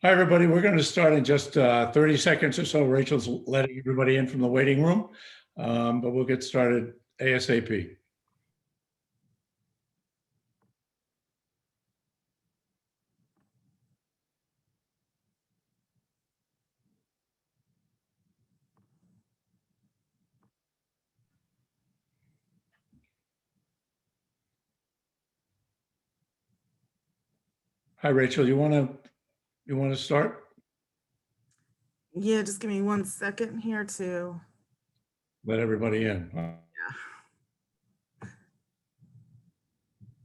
Hi, everybody. We're going to start in just 30 seconds or so. Rachel's letting everybody in from the waiting room, but we'll get started ASAP. Hi, Rachel. You want to start? Yeah, just give me 1 second here to. Let everybody in.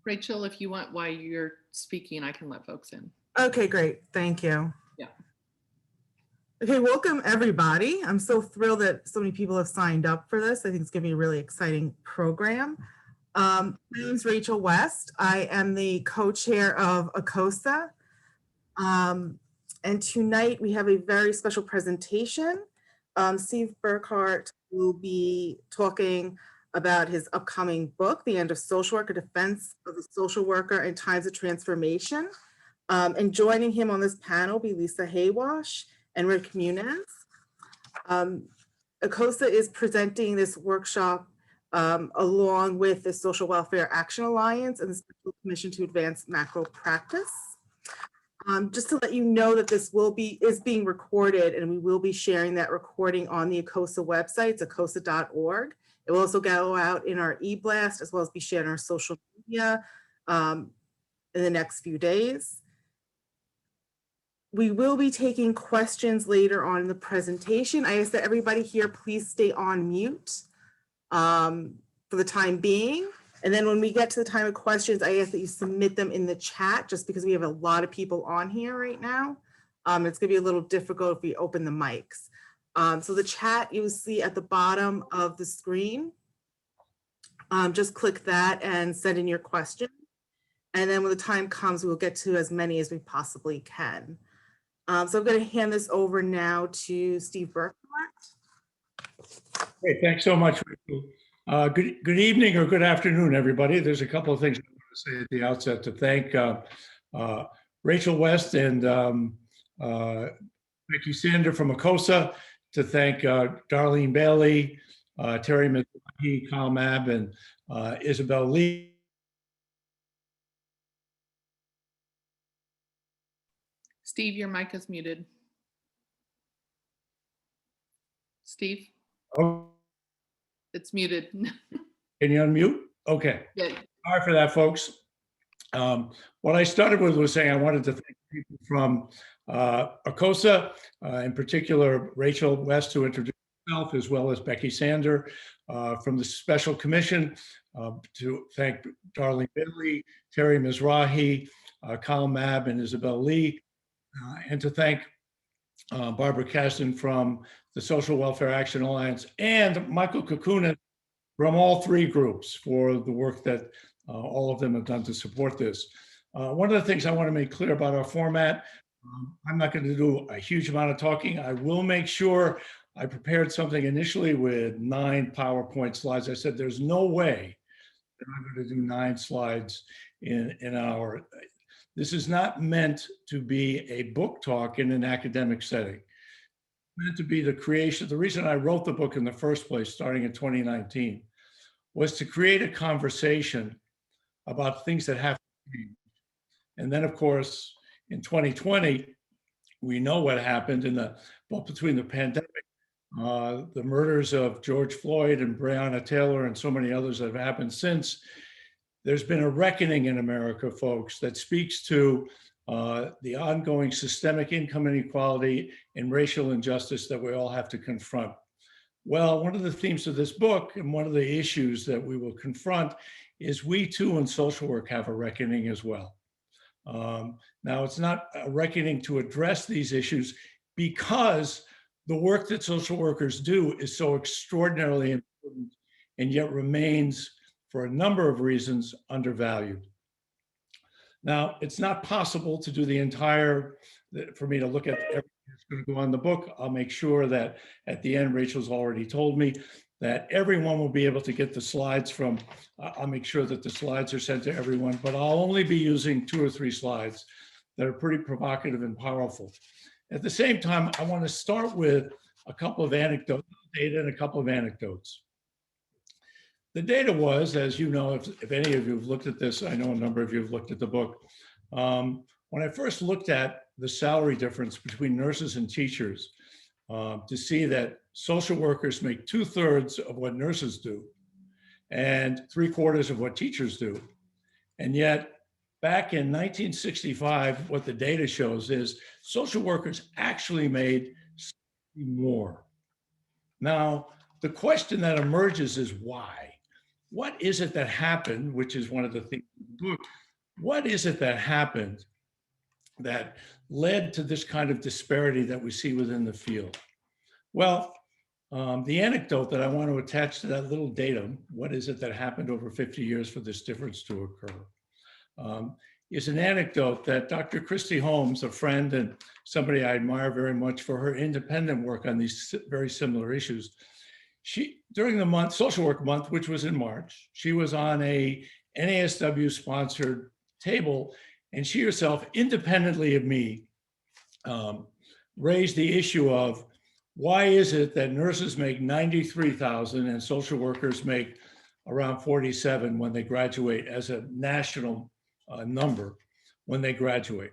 Rachel, if you want, while you're speaking, I can let folks in. Okay, great. Thank you. Yeah. Okay, welcome everybody. I'm so thrilled that so many people have signed up for this. I think it's going to be a really exciting program. My name is Rachel West. I am the co-chair of ACOSA. And tonight we have a very special presentation. Steve Burghardt will be talking about his upcoming book, The End of Social Work, A Defense of the Social Worker in Times of Transformation. And joining him on this panel will be Lisa Hawash and Ric Munoz. ACOSA is presenting this workshop along with the Social Welfare Action Alliance and the Special Commission to Advance Macro Practice. Just to let you know that this is being recorded, and we will be sharing that recording on the ACOSA website. It's acosa.org. It will also go out in our e-blast as well as be shared on our social media in the next few days. We will be taking questions later on in the presentation. I ask that everybody here please stay on mute for the time being. And then when we get to the time of questions, I ask that you submit them in the chat just because we have a lot of people on here right now. It's gonna be a little difficult if we open the mics. So the chat you will see at the bottom of the screen. Just click that and send in your question. And then when the time comes, we'll get to as many as we possibly can. So I'm gonna hand this over now to Steve Burghardt. Hey, thanks so much, Rachel. Good evening or good afternoon, everybody. There's a couple of things I want to say at the outset to thank Rachel West and Becky Sander from ACOSA, to thank Darlene Bailey, Terry McGee, Kyle Mabb, and Isabel Lee. Steve, your mic is muted. Steve? Oh. It's muted. Can you unmute? Okay. Yeah. Sorry for that, folks. What I started with was saying I wanted to thank people from ACOSA, in particular Rachel West, who introduced herself, as well as Becky Sander from the Special Commission, to thank Darlene Bailey, Terry Mizrahi, Kyle Mabb, and Isabel Lee, and to thank Barbara Kasdan from the Social Welfare Action Alliance, and Michael Kakunin from all three groups for the work that all of them have done to support this. One of the things I want to make clear about our format, I'm not going to do a huge amount of talking. I will make sure I prepared something initially with 9 PowerPoint slides. I said there's no way that I'm going to do 9 slides in an hour. This is not meant to be a book talk in an academic setting. Meant to be the creation. The reason I wrote the book in the first place, starting in 2019, was to create a conversation about things that have to change. And then, of course, in 2020, we know what happened between the pandemic, the murders of George Floyd and Breonna Taylor and so many others that have happened since. There's been a reckoning in America, folks, that speaks to the ongoing systemic income inequality and racial injustice that we all have to confront. Well, one of the themes of this book and one of the issues that we will confront is we too in social work have a reckoning as well. Now, it's not a reckoning to address these issues because the work that social workers do is so extraordinarily important and yet remains, for a number of reasons, undervalued. Now, it's not possible to do the entire, for me to look at everything that's going to go on the book. I'll make sure that at the end, Rachel's already told me that everyone will be able to get the slides from, I'll make sure that the slides are sent to everyone, but I'll only be using 2 or 3 slides that are pretty provocative and powerful. At the same time, I want to start with a couple of anecdotes, data and a couple of anecdotes. The data was, as you know, if any of you have looked at this, I know a number of you have looked at the book. When I first looked at the salary difference between nurses and teachers, to see that social workers make 2/3 of what nurses do and 3/4 of what teachers do. And yet, back in 1965, what the data shows is social workers actually made more. Now, the question that emerges is why? What is it that happened, which is one of the things in the book, what is it that happened that led to this kind of disparity that we see within the field? Well, the anecdote that I want to attach to that little datum, what is it that happened over 50 years for this difference to occur, is an anecdote that Dr. Christy Holmes, a friend and somebody I admire very much for her independent work on these very similar issues. She, during the month, Social Work Month, which was in March, she was on a NASW sponsored table, and she herself, independently of me, raised the issue of why is it that nurses make 93,000 and social workers make around 47 when they graduate as a national number when they graduate.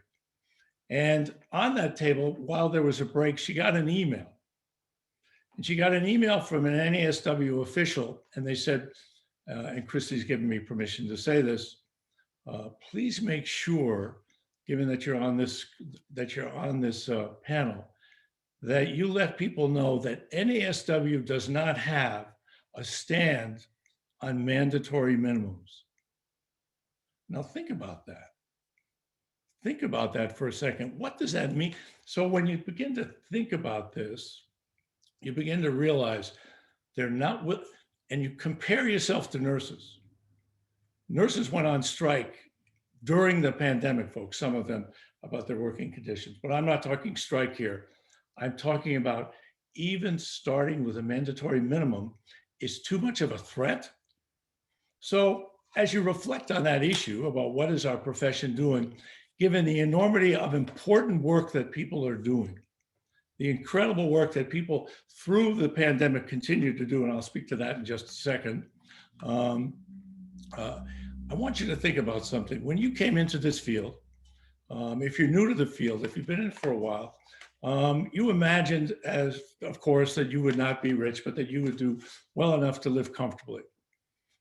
And on that table, while there was a break, she got an email. And she got an email from an NASW official, and they said, and Christy's given me permission to say this, please make sure, given that you're on this panel, that you let people know that NASW does not have a stand on mandatory minimums. Now think about that. Think about that for a second. What does that mean? So when you begin to think about this, you begin to realize they're not with, and you compare yourself to nurses. Nurses went on strike during the pandemic, folks, some of them about their working conditions, but I'm not talking strike here. I'm talking about even starting with a mandatory minimum is too much of a threat. So as you reflect on that issue about what is our profession doing, given the enormity of important work that people are doing, the incredible work that people through the pandemic continue to do, and I'll speak to that in just a second. I want you to think about something. When you came into this field, if you're new to the field, if you've been in it for a while, you imagined, as of course, that you would not be rich, but that you would do well enough to live comfortably.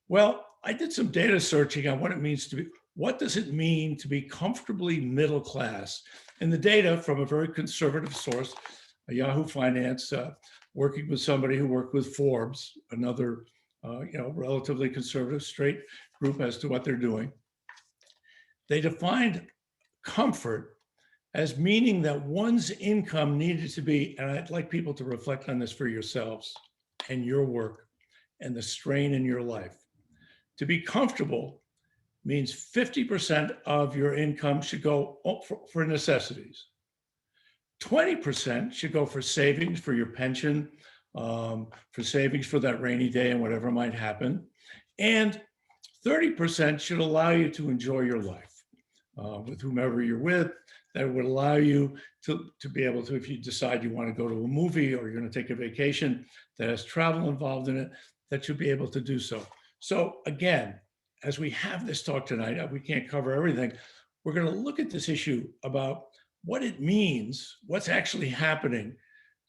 Well, I did some data searching on what it means to be, what does it mean to be comfortably middle class? And the data from a very conservative source, Yahoo Finance, working with somebody who worked with Forbes, another relatively conservative, straight group as to what they're doing. They defined comfort as meaning that one's income needed to be, and I'd like people to reflect on this for yourselves and your work and the strain in your life. To be comfortable means 50% of your income should go for necessities. 20% should go for savings for your pension, for savings for that rainy day and whatever might happen. And 30% should allow you to enjoy your life with whomever you're with. That would allow you to be able to, if you decide you want to go to a movie or you're going to take a vacation that has travel involved in it, that you'll be able to do so. So again, as we have this talk tonight, we can't cover everything. We're going to look at this issue about what it means, what's actually happening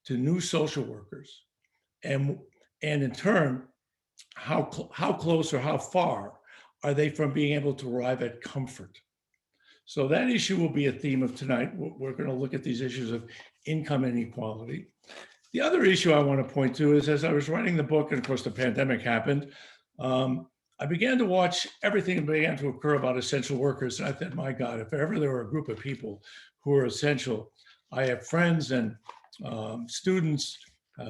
to new social workers, and in turn, how close or how far are they from being able to arrive at comfort? So that issue will be a theme of tonight. We're going to look at these issues of income inequality. The other issue I want to point to is, as I was writing the book, and of course the pandemic happened, I began to watch everything that began to occur about essential workers. And I thought, my God, if ever there were a group of people who are essential, I have friends and students,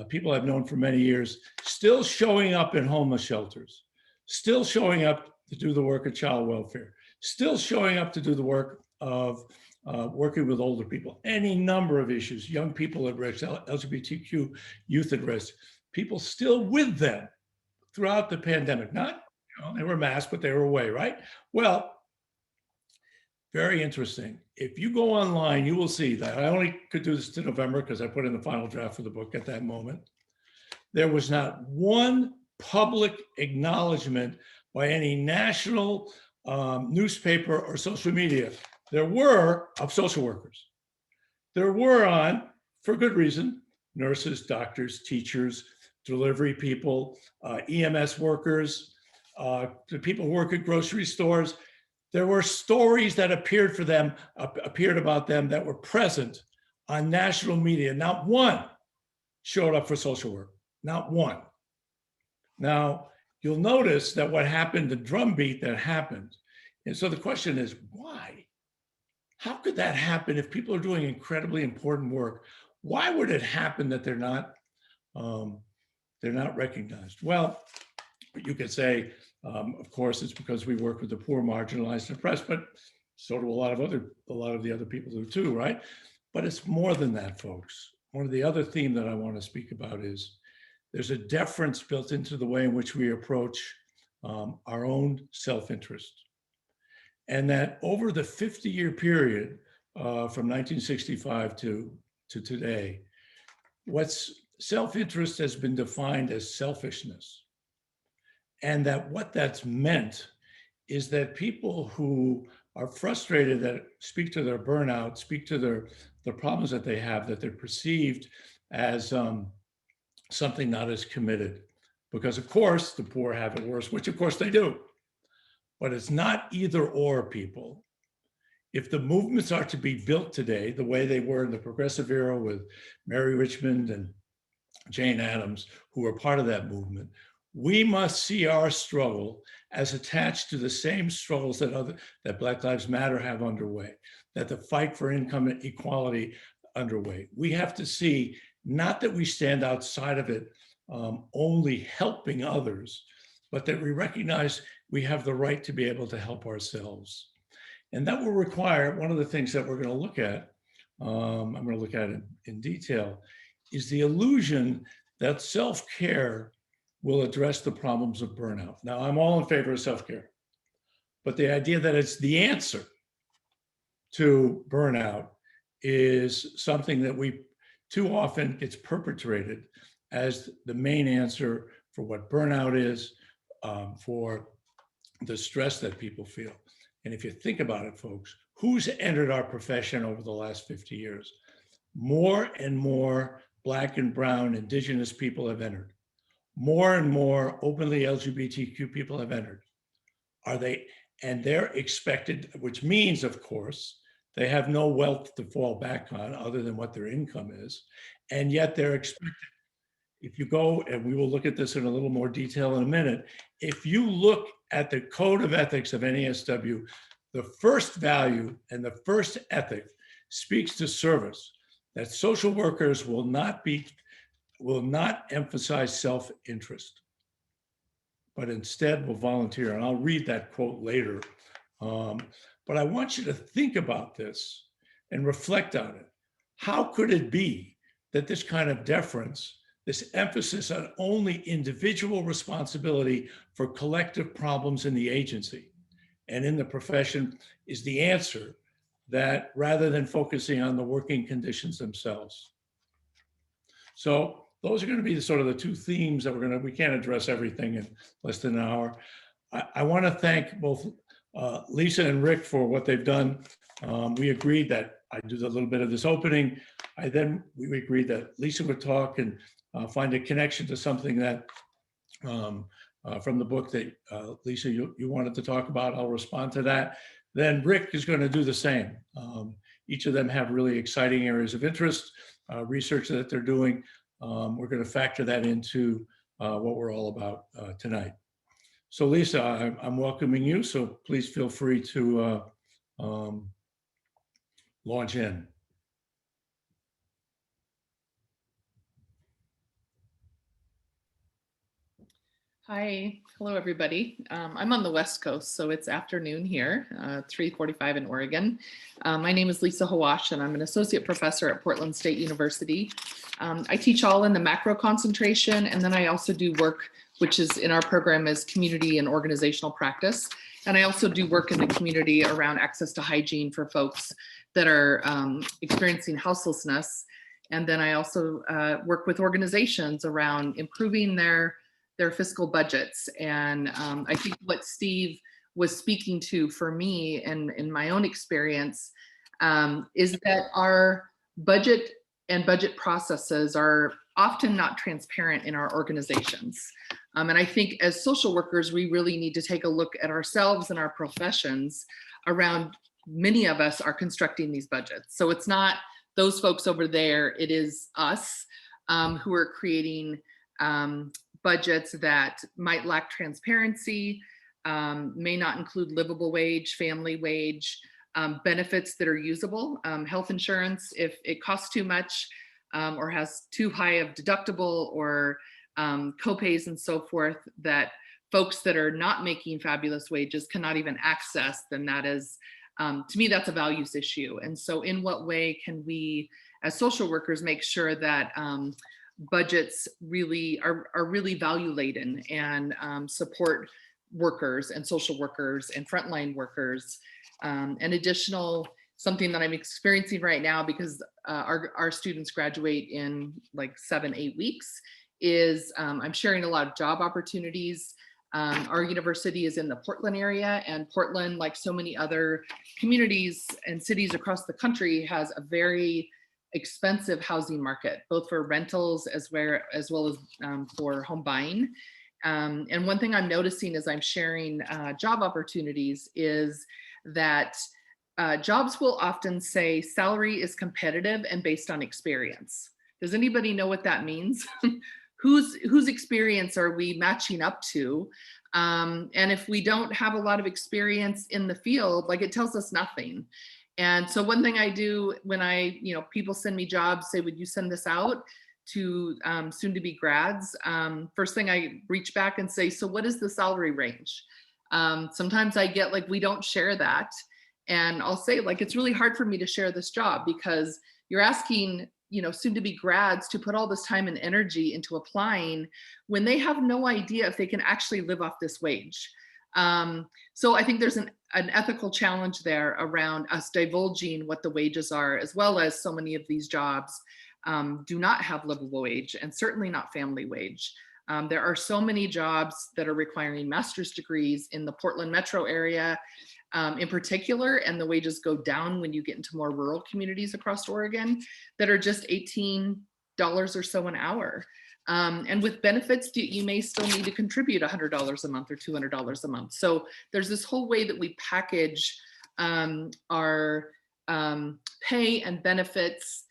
people I've known for many years, still showing up in homeless shelters, still showing up to do the work of child welfare, still showing up to do the work of working with older people, any number of issues, young people at risk, LGBTQ youth at risk, people still with them throughout the pandemic. Not, they were masked, but they were away, right? Well, very interesting. If you go online, you will see that I only could do this to November because I put in the final draft for the book at that moment. There was not one public acknowledgement by any national newspaper or social media. There were of social workers. There were on, for good reason, nurses, doctors, teachers, delivery people, EMS workers, the people who work at grocery stores. There were stories that appeared about them that were present on national media. Not one showed up for social work, not one. Now, you'll notice that what happened, the drumbeat that happened. And so the question is, why? How could that happen if people are doing incredibly important work? Why would it happen that they're not recognized? Well, you could say, of course, it's because we work with the poor, marginalized, and oppressed, but so do a lot of the other people do too, right? But it's more than that, folks. One of the other themes that I want to speak about is there's a deference built into the way in which we approach our own self-interest. And that over the 50-year period from 1965 to today, what's self-interest has been defined as selfishness. And that what that's meant is that people who are frustrated, that speak to their burnout, speak to the problems that they have, that they're perceived as something not as committed. Because of course, the poor have it worse, which of course they do. But it's not either or, people. If the movements are to be built today, the way they were in the progressive era with Mary Richmond and Jane Addams, who were part of that movement, we must see our struggle as attached to the same struggles that Black Lives Matter have underway, that the fight for income equality underway. We have to see not that we stand outside of it only helping others, but that we recognize we have the right to be able to help ourselves. And that will require, one of the things that we're going to look at, I'm going to look at it in detail, is the illusion that self-care will address the problems of burnout. Now, I'm all in favor of self-care, but the idea that it's the answer to burnout is something that we too often gets perpetrated as the main answer for what burnout is, for the stress that people feel. And if you think about it, folks, who's entered our profession over the last 50 years? More and more Black and brown Indigenous people have entered. More and more openly LGBTQ people have entered. And they're expected, which means, of course, they have no wealth to fall back on other than what their income is. And yet they're expected, if you go, and we will look at this in a little more detail in a minute, if you look at the code of ethics of NASW, the first value and the first ethic speaks to service, that social workers will not emphasize self-interest, but instead will volunteer. And I'll read that quote later. But I want you to think about this and reflect on it. How could it be that this kind of deference, this emphasis on only individual responsibility for collective problems in the agency and in the profession is the answer, that rather than focusing on the working conditions themselves? So those are going to be sort of the two themes that we can't address everything in less than an hour. I want to thank both Lisa and Rick for what they've done. We agreed that I do a little bit of this opening. We agreed that Lisa would talk and find a connection to something that from the book that Lisa, you wanted to talk about. I'll respond to that. Then Rick is going to do the same. Each of them have really exciting areas of interest, research that they're doing. We're going to factor that into what we're all about tonight. So Lisa, I'm welcoming you, so please feel free to launch in. Hi, hello everybody. I'm on the West Coast, so it's afternoon here, 3:45 in Oregon. My name is Lisa Hawash, and I'm an associate professor at Portland State University. I teach all in the macro concentration, and then I also do work which is in our program is community and organizational practice. And I also do work in the community around access to hygiene for folks that are experiencing houselessness. And then I also work with organizations around improving their fiscal budgets. And I think what Steve was speaking to for me and in my own experience is that our budget and budget processes are often not transparent in our organizations. And I think as social workers, we really need to take a look at ourselves and our professions around, many of us are constructing these budgets. So it's not those folks over there, it is us who are creating budgets that might lack transparency, may not include livable wage, family wage, benefits that are usable, health insurance, if it costs too much or has too high of deductible or copays and so forth that folks that are not making fabulous wages cannot even access, then that is, to me, that's a values issue. And so in what way can we as social workers make sure that budgets really are really value laden and support workers and social workers and frontline workers. An additional something that I'm experiencing right now, because our students graduate in like 7-8 weeks, is I'm sharing a lot of job opportunities. Our university is in the Portland area, and Portland, like so many other communities and cities across the country, has a very expensive housing market, both for rentals as well as for home buying. And one thing I'm noticing as I'm sharing job opportunities is that jobs will often say salary is competitive and based on experience. Does anybody know what that means? Whose experience are we matching up to? And if we don't have a lot of experience in the field, like, it tells us nothing. And so one thing I do when people send me jobs, say, would you send this out to soon to be grads? First thing I reach back and say, so what is the salary range? Sometimes I get like, we don't share that. And I'll say, like, it's really hard for me to share this job because you're asking, soon to be grads to put all this time and energy into applying when they have no idea if they can actually live off this wage. So I think there's an ethical challenge there around us divulging what the wages are, as well as so many of these jobs do not have livable wage and certainly not family wage. There are so many jobs that are requiring master's degrees in the Portland metro area in particular, and the wages go down when you get into more rural communities across Oregon that are just $18 or so an hour. And with benefits, you may still need to contribute $100 a month or $200 a month. So there's this whole way that we package our pay and benefits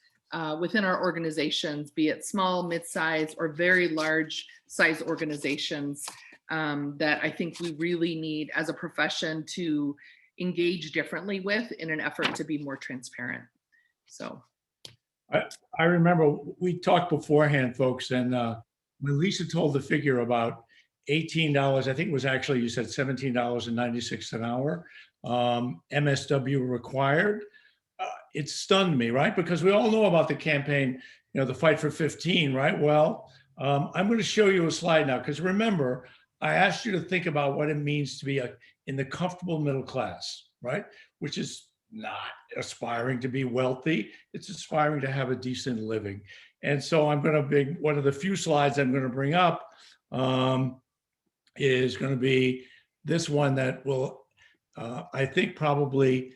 within our organizations, be it small, mid-size, or very large size organizations, that I think we really need as a profession to engage differently with in an effort to be more transparent. So. I remember we talked beforehand, folks, and when Lisa told the figure about $18, I think it was actually, you said $17.96 an hour, MSW required, it stunned me, right? Because we all know about the campaign, the fight for 15, right? Well, I'm going to show you a slide now, because remember, I asked you to think about what it means to be in the comfortable middle class, right? Which is not aspiring to be wealthy, it's aspiring to have a decent living. And so I'm going to bring one of the few slides I'm going to bring up is going to be this one that will, I think probably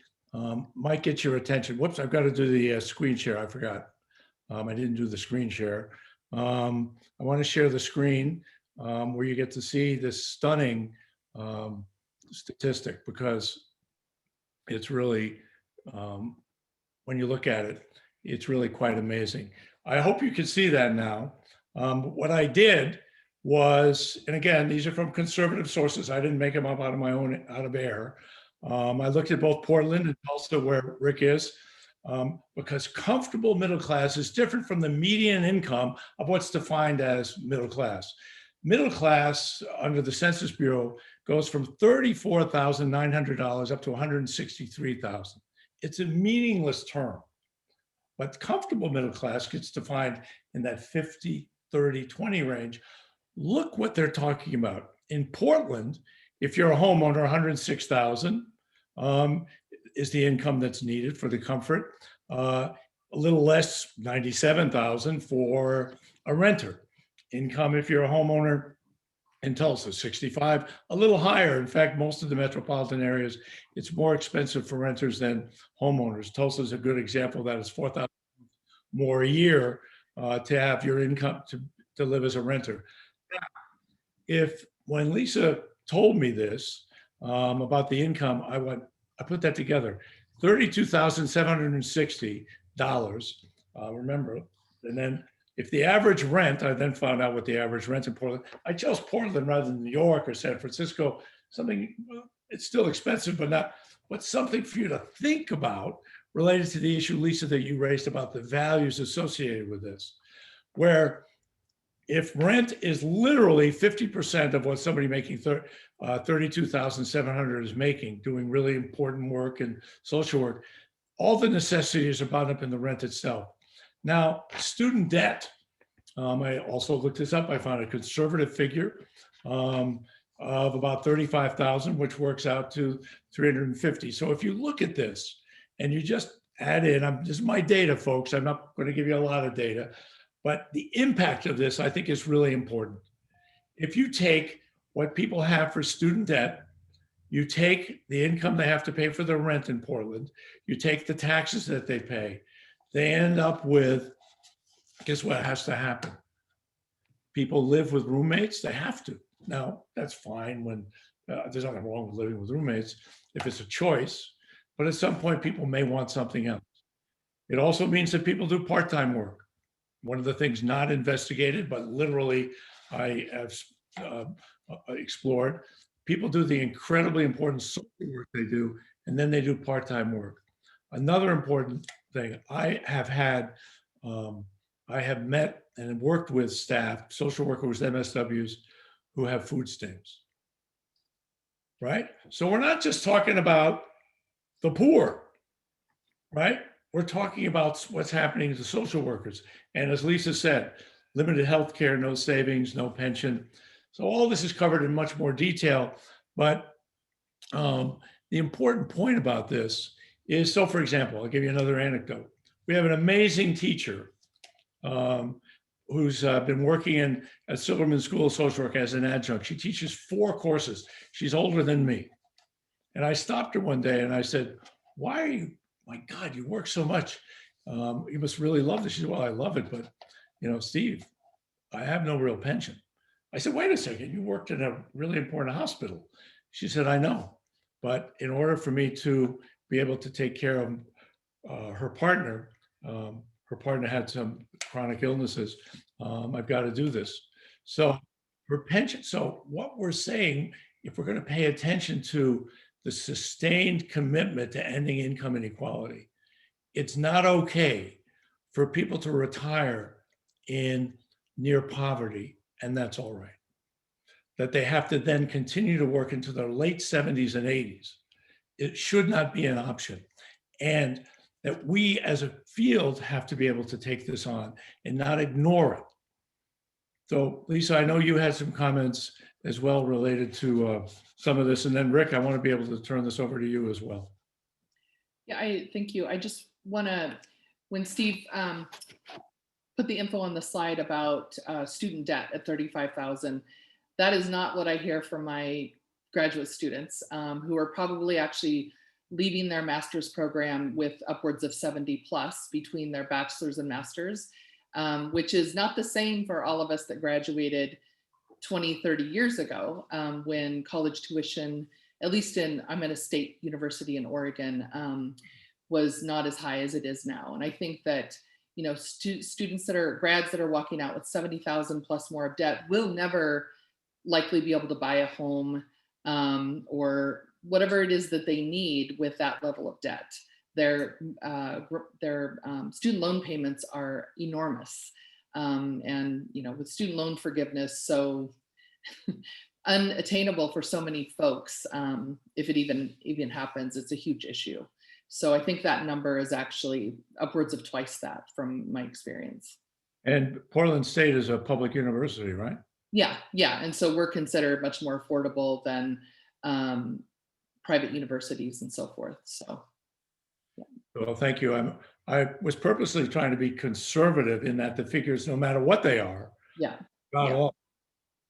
might get your attention. Whoops, I've got to do the screen share. I forgot. I didn't do the screen share. I want to share the screen where you get to see this stunning statistic, because it's really, when you look at it, it's really quite amazing. I hope you can see that now. What I did was, and again, these are from conservative sources. I didn't make them up out of air. I looked at both Portland and Tulsa, where Ric is, because comfortable middle class is different from the median income of what's defined as middle class. Middle class under the Census Bureau goes from $34,900 up to $163,000. It's a meaningless term, but comfortable middle class gets defined in that 50, 30, 20 range. Look what they're talking about. In Portland, If you're a homeowner, 106,000 is the income that's needed for the comfort. A little less, 97,000 for a renter. Income if you're a homeowner in Tulsa, 65, a little higher. In fact, most of the metropolitan areas, it's more expensive for renters than homeowners. Tulsa is a good example of that. It's 4,000 more a year to have your income to live as a renter. If when Lisa told me this about the income, I put that together, $32,760. Remember, and then if the average rent, I then found out what the average rent in Portland. I chose Portland rather than New York or San Francisco. Something, it's still expensive, but not. But something for you to think about related to the issue, Lisa, that you raised about the values associated with this, where if rent is literally 50% of what somebody making 32,700 is making, doing really important work and social work, all the necessities are bound up in the rent itself. Now, student debt, I also looked this up. I found a conservative figure of about 35,000, which works out to 350. So if you look at this and you just add in, this is my data, folks. I'm not going to give you a lot of data, but the impact of this, I think, is really important. If you take what people have for student debt, you take the income they have to pay for their rent in Portland, you take the taxes that they pay, they end up with, guess what has to happen? People live with roommates, they have to. Now, that's fine when there's nothing wrong with living with roommates if it's a choice, but at some point people may want something else. It also means that people do part-time work. One of the things not investigated, but literally I have explored, people do the incredibly important social work they do, and then they do part-time work. Another important thing, I have met and worked with staff, social workers, MSWs, who have food stamps, right? So we're not just talking about the poor, right? We're talking about what's happening to social workers. And as Lisa said, limited health care, no savings, no pension. So all this is covered in much more detail. But the important point about this is, so for example, I'll give you another anecdote. We have an amazing teacher who's been working at Silverman School of Social Work as an adjunct. She teaches 4 courses. She's older than me. And I stopped her one day and I said, why are you, my God, you work so much. You must really love this. She said, well, I love it, but Steve, I have no real pension. I said, wait a second, you worked in a really important hospital. She said, I know, but in order for me to be able to take care of her partner had some chronic illnesses. I've got to do this. So her pension. So what we're saying, if we're going to pay attention to the sustained commitment to ending income inequality, it's not okay for people to retire in near poverty, and that's all right. That they have to then continue to work into their late 70s and 80s. It should not be an option. And that we as a field have to be able to take this on and not ignore it. So Lisa, I know you had some comments as well related to some of this. And then Rick, I want to be able to turn this over to you as well. Yeah, thank you. I just want to, when Steve put the info on the slide about student debt at 35,000, that is not what I hear from my graduate students who are probably actually leaving their master's program with upwards of 70 plus between their bachelor's and master's, which is not the same for all of us that graduated 20, 30 years ago when college tuition, at least I'm at a state university in Oregon, was not as high as it is now. And I think that, students that are grads that are walking out with 70,000 plus more of debt will never likely be able to buy a home or whatever it is that they need with that level of debt. Their student loan payments are enormous. And, with student loan forgiveness so unattainable for so many folks, if it even happens, it's a huge issue. So I think that number is actually upwards of twice that from my experience. And Portland State is a public university, right? Yeah. And so we're considered much more affordable than private universities and so forth. So, Well, thank you. I was purposely trying to be conservative in that the figures, no matter what they are, yeah. not Yeah. all,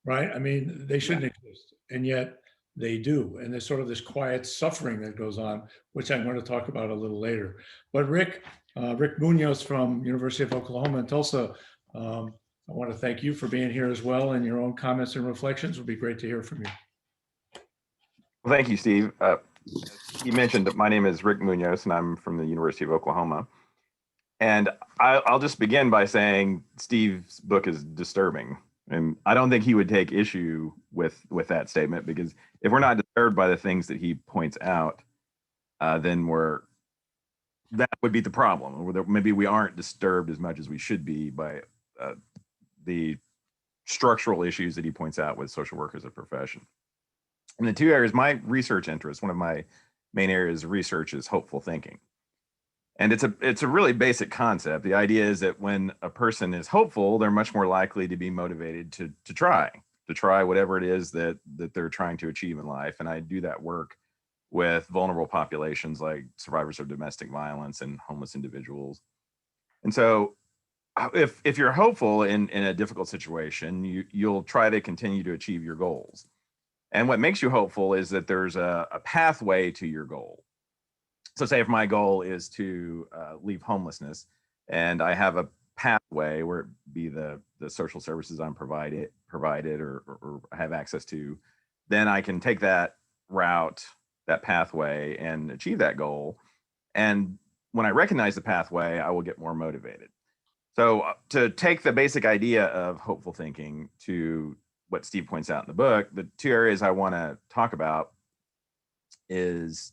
right? I mean, they shouldn't exist, and yet they do. And there's sort of this quiet suffering that goes on, which I'm going to talk about a little later. But Ric Munoz from University of Oklahoma in Tulsa, I want to thank you for being here as well, and your own comments and reflections. Would be great to hear from you. Well, thank you, Steve. You mentioned that my name is Ric Munoz, and I'm from the University of Oklahoma. And I'll just begin by saying Steve's book is disturbing. And I don't think he would take issue with that statement, because if we're not disturbed by the things that he points out, then that would be the problem. Or maybe we aren't disturbed as much as we should be by the structural issues that he points out with social work as a profession. And the two areas, my research interest, one of my main areas of research is hopeful thinking. And it's a really basic concept. The idea is that when a person is hopeful, they're much more likely to be motivated to try whatever it is that they're trying to achieve in life. And I do that work with vulnerable populations like survivors of domestic violence and homeless individuals. And so if you're hopeful in a difficult situation, you'll try to continue to achieve your goals. And what makes you hopeful is that there's a pathway to your goal. So say if my goal is to leave homelessness, and I have a pathway where it be the social services I'm provided or have access to, then I can take that route, that pathway, and achieve that goal. And when I recognize the pathway, I will get more motivated. So to take the basic idea of hopeful thinking to what Steve points out in the book, the two areas I want to talk about is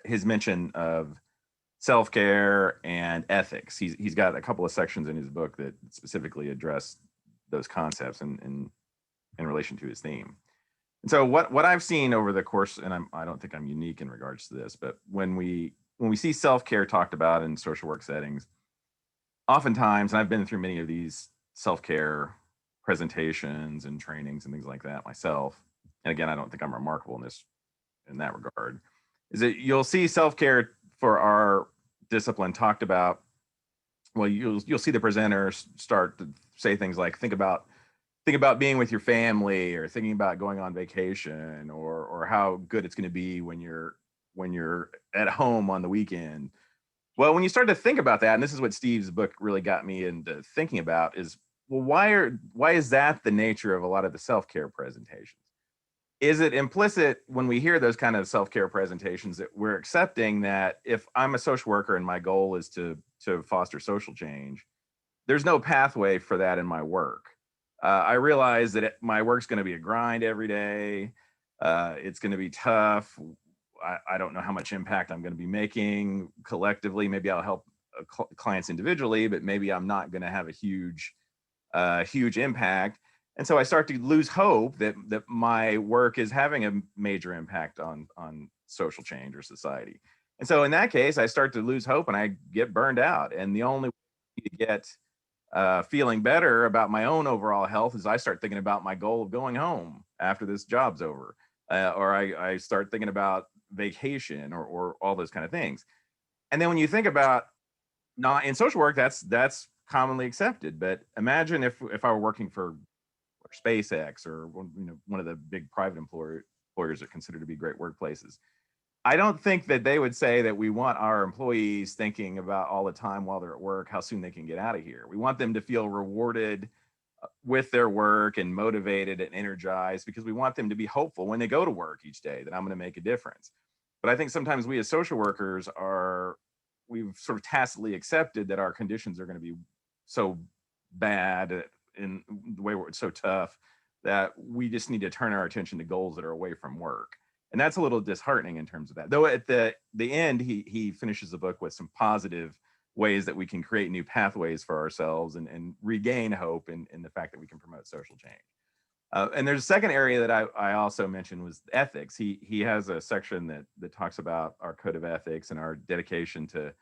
his mention of self-care and ethics. He's got a couple of sections in his book that specifically address those concepts in relation to his theme. And so what I've seen over the course, and I don't think I'm unique in regards to this, but when we see self-care talked about in social work settings, oftentimes, and I've been through many of these self-care presentations and trainings and things like that myself, and again, I don't think I'm remarkable in that regard, is that you'll see self-care for our discipline talked about. Well, you'll see the presenters start to say things like, think about being with your family, or thinking about going on vacation, or how good it's going to be when you're at home on the weekend. Well, when you start to think about that, and this is what Steve's book really got me into thinking about, is, well, why is that the nature of a lot of the self-care presentations? Is it implicit when we hear those kind of self-care presentations that we're accepting that if I'm a social worker and my goal is to foster social change, there's no pathway for that in my work? I realize that my work's going to be a grind every day. It's going to be tough. I don't know how much impact I'm going to be making collectively. Maybe I'll help clients individually, but maybe I'm not going to have a huge impact. And so I start to lose hope that my work is having a major impact on social change or society. And so in that case, I start to lose hope and I get burned out. And the only way to get feeling better about my own overall health is I start thinking about my goal of going home after this job's over, or I start thinking about vacation or all those kind of things. And then when you think about, not in social work, that's commonly accepted. But imagine if I were working for SpaceX or one of the big private employers that are considered to be great workplaces. I don't think that they would say that we want our employees thinking about all the time while they're at work how soon they can get out of here. We want them to feel rewarded with their work and motivated and energized, because we want them to be hopeful when they go to work each day that I'm going to make a difference. But I think sometimes we as social workers we've sort of tacitly accepted that our conditions are going to be so bad in the way where it's so tough that we just need to turn our attention to goals that are away from work. And that's a little disheartening in terms of that. Though at the end, he finishes the book with some positive ways that we can create new pathways for ourselves and regain hope in the fact that we can promote social change. And there's a second area that I also mentioned was ethics. He has a section that talks about our code of ethics and our dedication to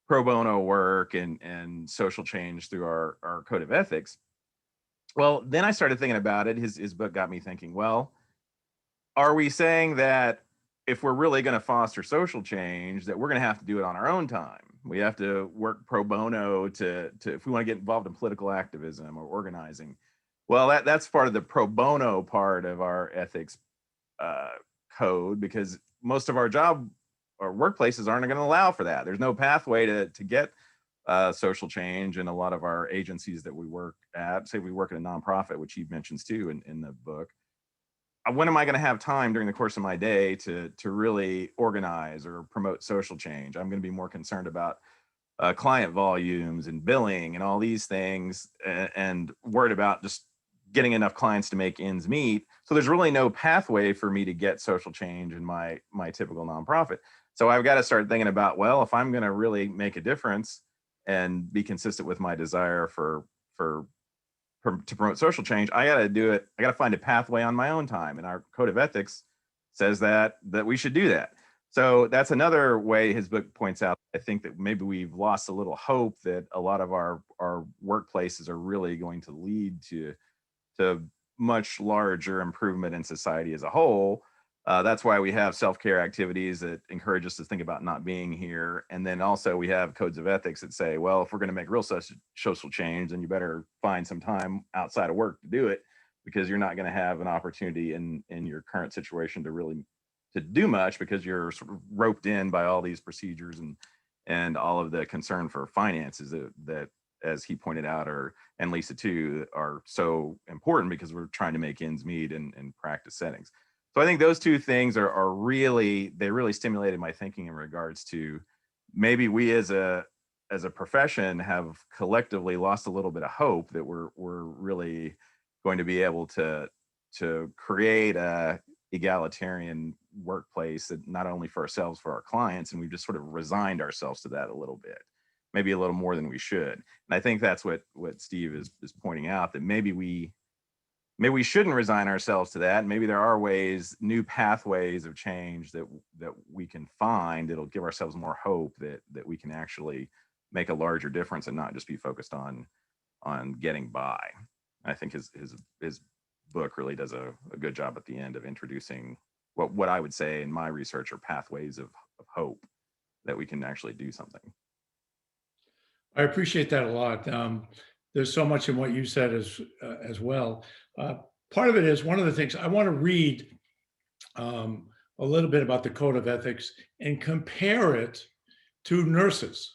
pro bono work and social change through our code of ethics. Well, then I started thinking about it. His book got me thinking, well, are we saying that if we're really going to foster social change, that we're going to have to do it on our own time? We have to work pro bono to if we want to get involved in political activism or organizing. Well, that's part of the pro bono part of our ethics code, because most of our job or workplaces aren't going to allow for that. There's no pathway to get social change in a lot of our agencies that we work at. Say we work at a nonprofit, which he mentions too in the book. When am I going to have time during the course of my day to really organize or promote social change? I'm going to be more concerned about client volumes and billing and all these things, and worried about just getting enough clients to make ends meet. So there's really no pathway for me to get social change in my typical nonprofit. So I've got to start thinking about, well, if I'm going to really make a difference and be consistent with my desire to promote social change, I got to do it. I got to find a pathway on my own time. And our code of ethics says that we should do that. So that's another way his book points out. I think that maybe we've lost a little hope that a lot of our workplaces are really going to lead to much larger improvement in society as a whole. That's why we have self-care activities that encourage us to think about not being here. And then also we have codes of ethics that say, well, if we're going to make real social change, then you better find some time outside of work to do it, because you're not going to have an opportunity in your current situation to do much, because you're sort of roped in by all these procedures and all of the concern for finances that as he pointed out, and Lisa too, are so important because we're trying to make ends meet in practice settings. So I think those two things they really stimulated my thinking in regards to maybe we as a profession have collectively lost a little bit of hope that we're really going to be able to create a egalitarian workplace that not only for ourselves, for our clients, and we've just sort of resigned ourselves to that a little bit, maybe a little more than we should. And I think that's what Steve is pointing out, that maybe we shouldn't resign ourselves to that. Maybe there are new pathways of change that we can find that'll give ourselves more hope that we can actually make a larger difference and not just be focused on getting by. I think his book really does a good job at the end of introducing what I would say in my research are pathways of hope that we can actually do something. I appreciate that a lot. There's so much in what you said as well. Part of it is, one of the things I want to read a little bit about the code of ethics and compare it to nurses.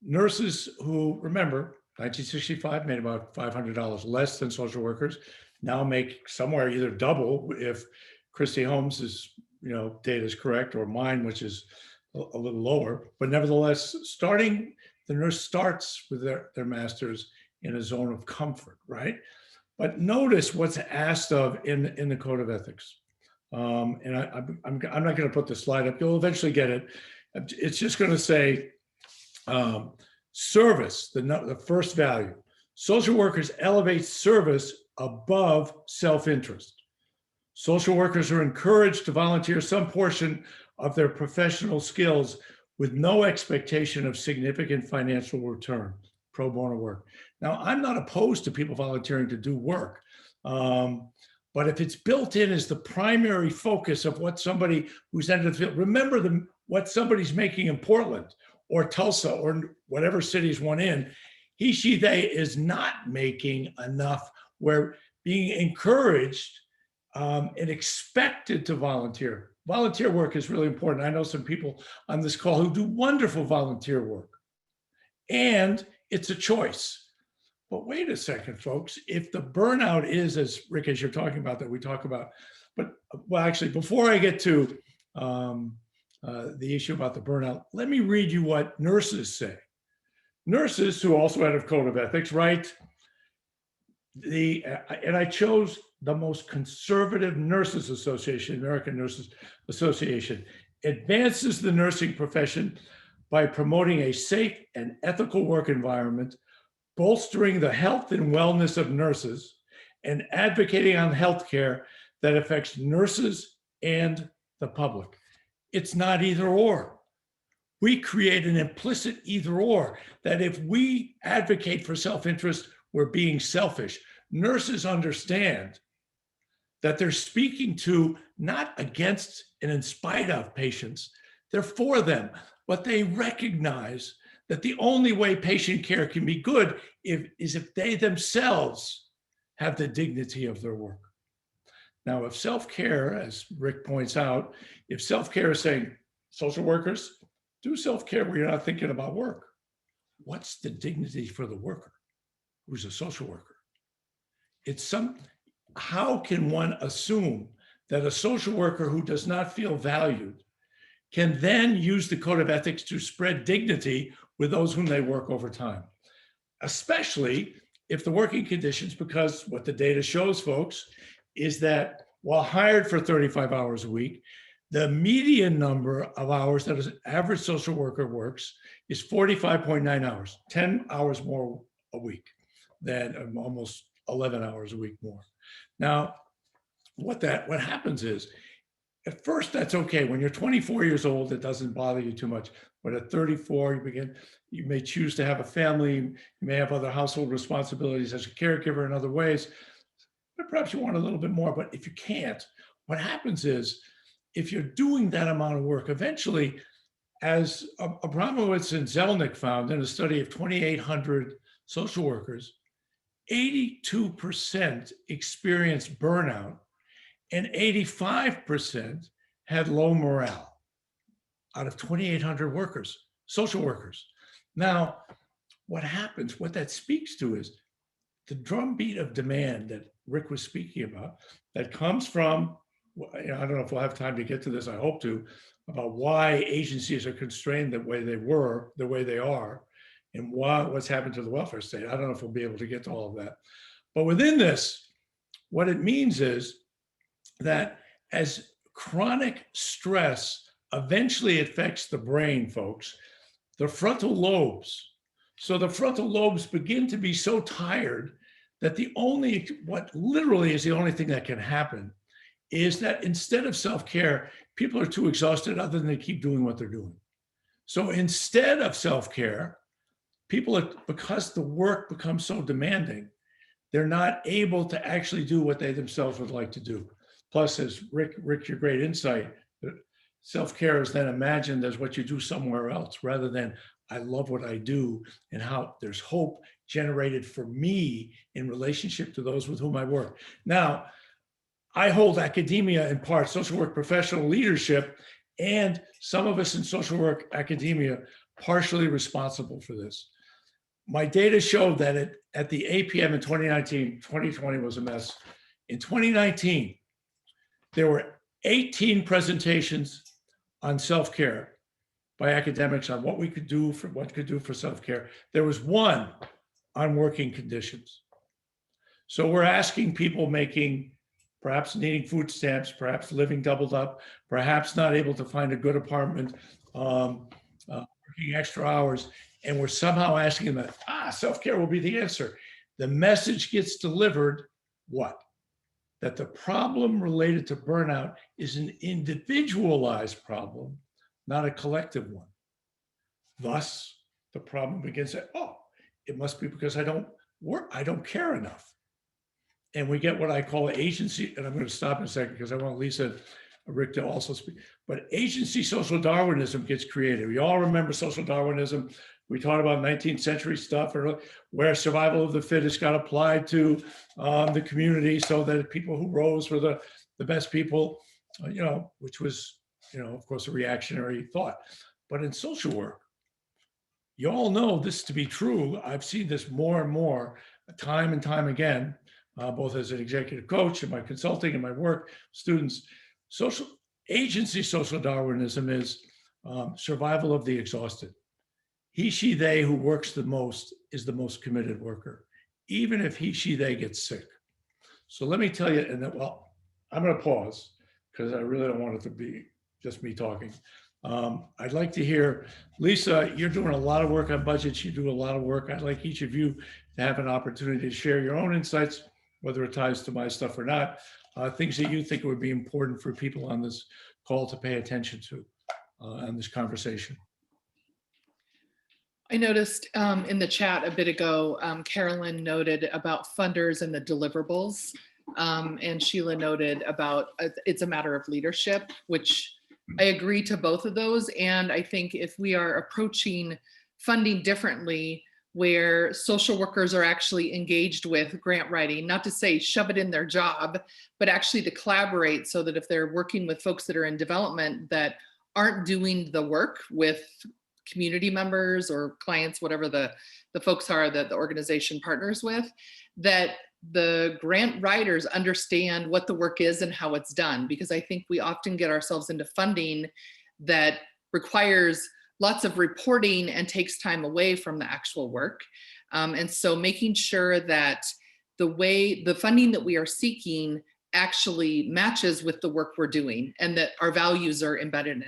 Nurses who, remember, 1965 made about $500 less than social workers, now make somewhere either double if Christy Holmes's data is correct, or mine, which is a little lower. But nevertheless, the nurse starts with their master's in a zone of comfort, right? But notice what's asked of in the code of ethics. And I'm not going to put the slide up. You'll eventually get it. It's just going to say service, the first value. Social workers elevate service above self-interest. Social workers are encouraged to volunteer some portion of their professional skills with no expectation of significant financial return, pro bono work. Now, I'm not opposed to people volunteering to do work, but if it's built in as the primary focus of what somebody who's entered the field, remember what somebody's making in Portland or Tulsa or whatever cities one in, he, she, they is not making enough. We're being encouraged and expected to volunteer. Volunteer work is really important. I know some people on this call who do wonderful volunteer work, and it's a choice. But wait a second, folks, if the burnout is, as Rick, as you're talking about, that we talk about, but well, actually, before I get to the issue about the burnout, let me read you what nurses say. Nurses, who also had a code of ethics, write, and I chose the most conservative nurses association, American Nurses Association, advances the nursing profession by promoting a safe and ethical work environment, bolstering the health and wellness of nurses, and advocating on healthcare that affects nurses and the public. It's not either or. We create an implicit either or, that if we advocate for self-interest, we're being selfish. Nurses understand that they're speaking to not against and in spite of patients, they're for them, but they recognize that the only way patient care can be good is if they themselves have the dignity of their work. Now, if self-care, as Rick points out, if self-care is saying, social workers, do self-care where you're not thinking about work, what's the dignity for the worker who's a social worker? How can one assume that a social worker who does not feel valued can then use the code of ethics to spread dignity with those whom they work over time? Especially if the working conditions, because what the data shows, folks, is that while hired for 35 hours a week, the median number of hours that an average social worker works is 45.9 hours, 10 hours more a week than almost 11 hours a week more. Now, what happens is, at first, that's okay. When you're 24 years old, it doesn't bother you too much. But at 34, you may choose to have a family, you may have other household responsibilities as a caregiver in other ways, but perhaps you want a little bit more. But if you can't, what happens is, if you're doing that amount of work, eventually, as Abramowitz and Zelnick found in a study of 2,800 social workers, 82% experienced burnout and 85% had low morale out of 2,800 workers, social workers. Now, what happens, what that speaks to is the drumbeat of demand that Rick was speaking about, that comes from, I don't know if we'll have time to get to this, I hope to, about why agencies are constrained the way they are, and what's happened to the welfare state. I don't know if we'll be able to get to all of that. But within this, what it means is that as chronic stress eventually affects the brain, folks, the frontal lobes. So the frontal lobes begin to be so tired that what literally is the only thing that can happen is that instead of self-care, people are too exhausted other than they keep doing what they're doing. So instead of self-care, because the work becomes so demanding, they're not able to actually do what they themselves would like to do. Plus, as Rick, your great insight, self-care is then imagined as what you do somewhere else rather than I love what I do and how there's hope generated for me in relationship to those with whom I work. Now, I hold academia in part, social work professional leadership, and some of us in social work academia partially responsible for this. My data showed that at the APM in 2019, 2020 was a mess. In 2019, there were 18 presentations on self-care by academics on what could do for self-care. There was one on working conditions. So we're asking people perhaps needing food stamps, perhaps living doubled up, perhaps not able to find a good apartment, working extra hours, and we're somehow asking them that, self-care will be the answer. The message gets delivered, what? That the problem related to burnout is an individualized problem, not a collective one. Thus, the problem begins to, it must be because I don't care enough. And we get what I call agency, and I'm going to stop in a second because I want Lisa, Rick to also speak, but agency social Darwinism gets created. We all remember social Darwinism. We talked about 19th century stuff where survival of the fittest got applied to the community so that people who rose were the best people, which was, of course, a reactionary thought. But in social work, you all know this to be true. I've seen this more and more time and time again, both as an executive coach in my consulting and my work, students. Agency social Darwinism is survival of the exhausted. He, she, they who works the most is the most committed worker, even if he, she, they gets sick. So let me tell you, I'm going to pause because I really don't want it to be just me talking. I'd like to hear, Lisa, you're doing a lot of work on budgets. You do a lot of work. I'd like each of you to have an opportunity to share your own insights, whether it ties to my stuff or not, things that you think would be important for people on this call to pay attention to on this conversation. I noticed in the chat a bit ago, Carolyn noted about funders and the deliverables. And Sheila noted about it's a matter of leadership, which I agree to both of those. And I think if we are approaching funding differently, where social workers are actually engaged with grant writing, not to say shove it in their job, but actually to collaborate so that if they're working with folks that are in development that aren't doing the work with community members or clients, whatever the folks are that the organization partners with, that the grant writers understand what the work is and how it's done. Because I think we often get ourselves into funding that requires lots of reporting and takes time away from the actual work. And so making sure that the funding that we are seeking actually matches with the work we're doing and that our values are embedded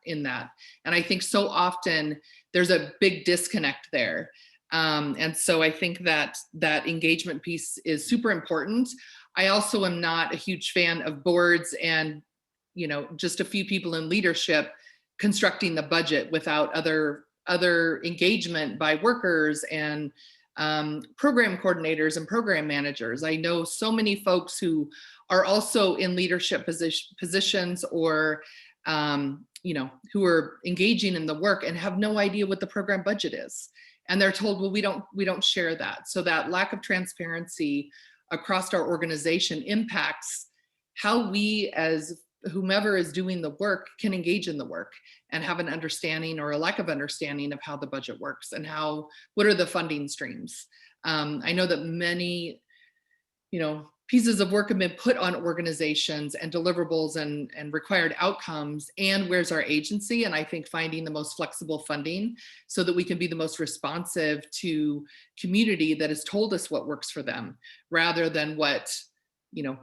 in that. And I think so often there's a big disconnect there. And so I think that engagement piece is super important. I also am not a huge fan of boards and, just a few people in leadership constructing the budget without other engagement by workers and program coordinators and program managers. I know so many folks who are also in leadership positions or who are engaging in the work and have no idea what the program budget is. And they're told, well, we don't share that. So that lack of transparency across our organization impacts how we, as whomever is doing the work, can engage in the work and have an understanding or a lack of understanding of how the budget works and what are the funding streams. I know that many, pieces of work have been put on organizations and deliverables and required outcomes, and where's our agency? And I think finding the most flexible funding so that we can be the most responsive to community that has told us what works for them, rather than what,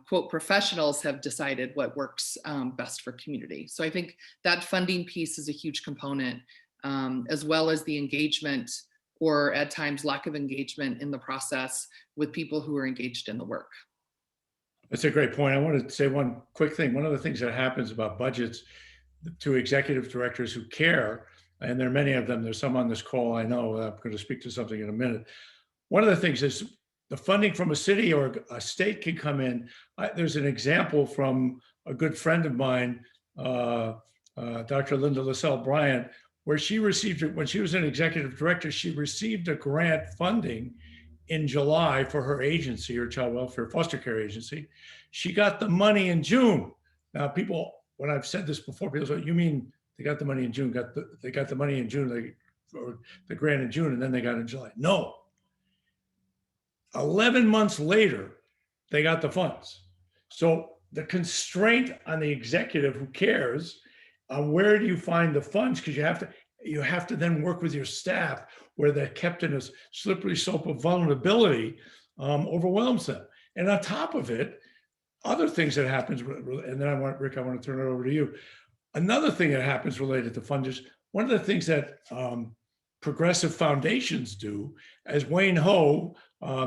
quote, professionals have decided what works best for community. So I think that funding piece is a huge component, as well as the engagement, or at times lack of engagement in the process with people who are engaged in the work. That's a great point. I wanted to say one quick thing. One of the things that happens about budgets to executive directors who care, and there are many of them, there's some on this call I know, I'm going to speak to something in a minute. One of the things is the funding from a city or a state can come in. There's an example from a good friend of mine, Dr. Linda LaSalle Bryant, where she received it when she was an executive director. She received a grant funding in July for her agency, her child welfare foster care agency. She got the money in June. Now, people, when I've said this before, people say, you mean they got the money in June? They got the money in June, or the grant in June, and then they got it in July. No. 11 months later, they got the funds. So the constraint on the executive who cares on where do you find the funds, because you have to then work with your staff, where they're kept in a slippery slope of vulnerability, overwhelms them. And on top of it, other things that happens, and then Rick, I want to turn it over to you. Another thing that happens related to funders, one of the things that progressive foundations do, as Wayne Ho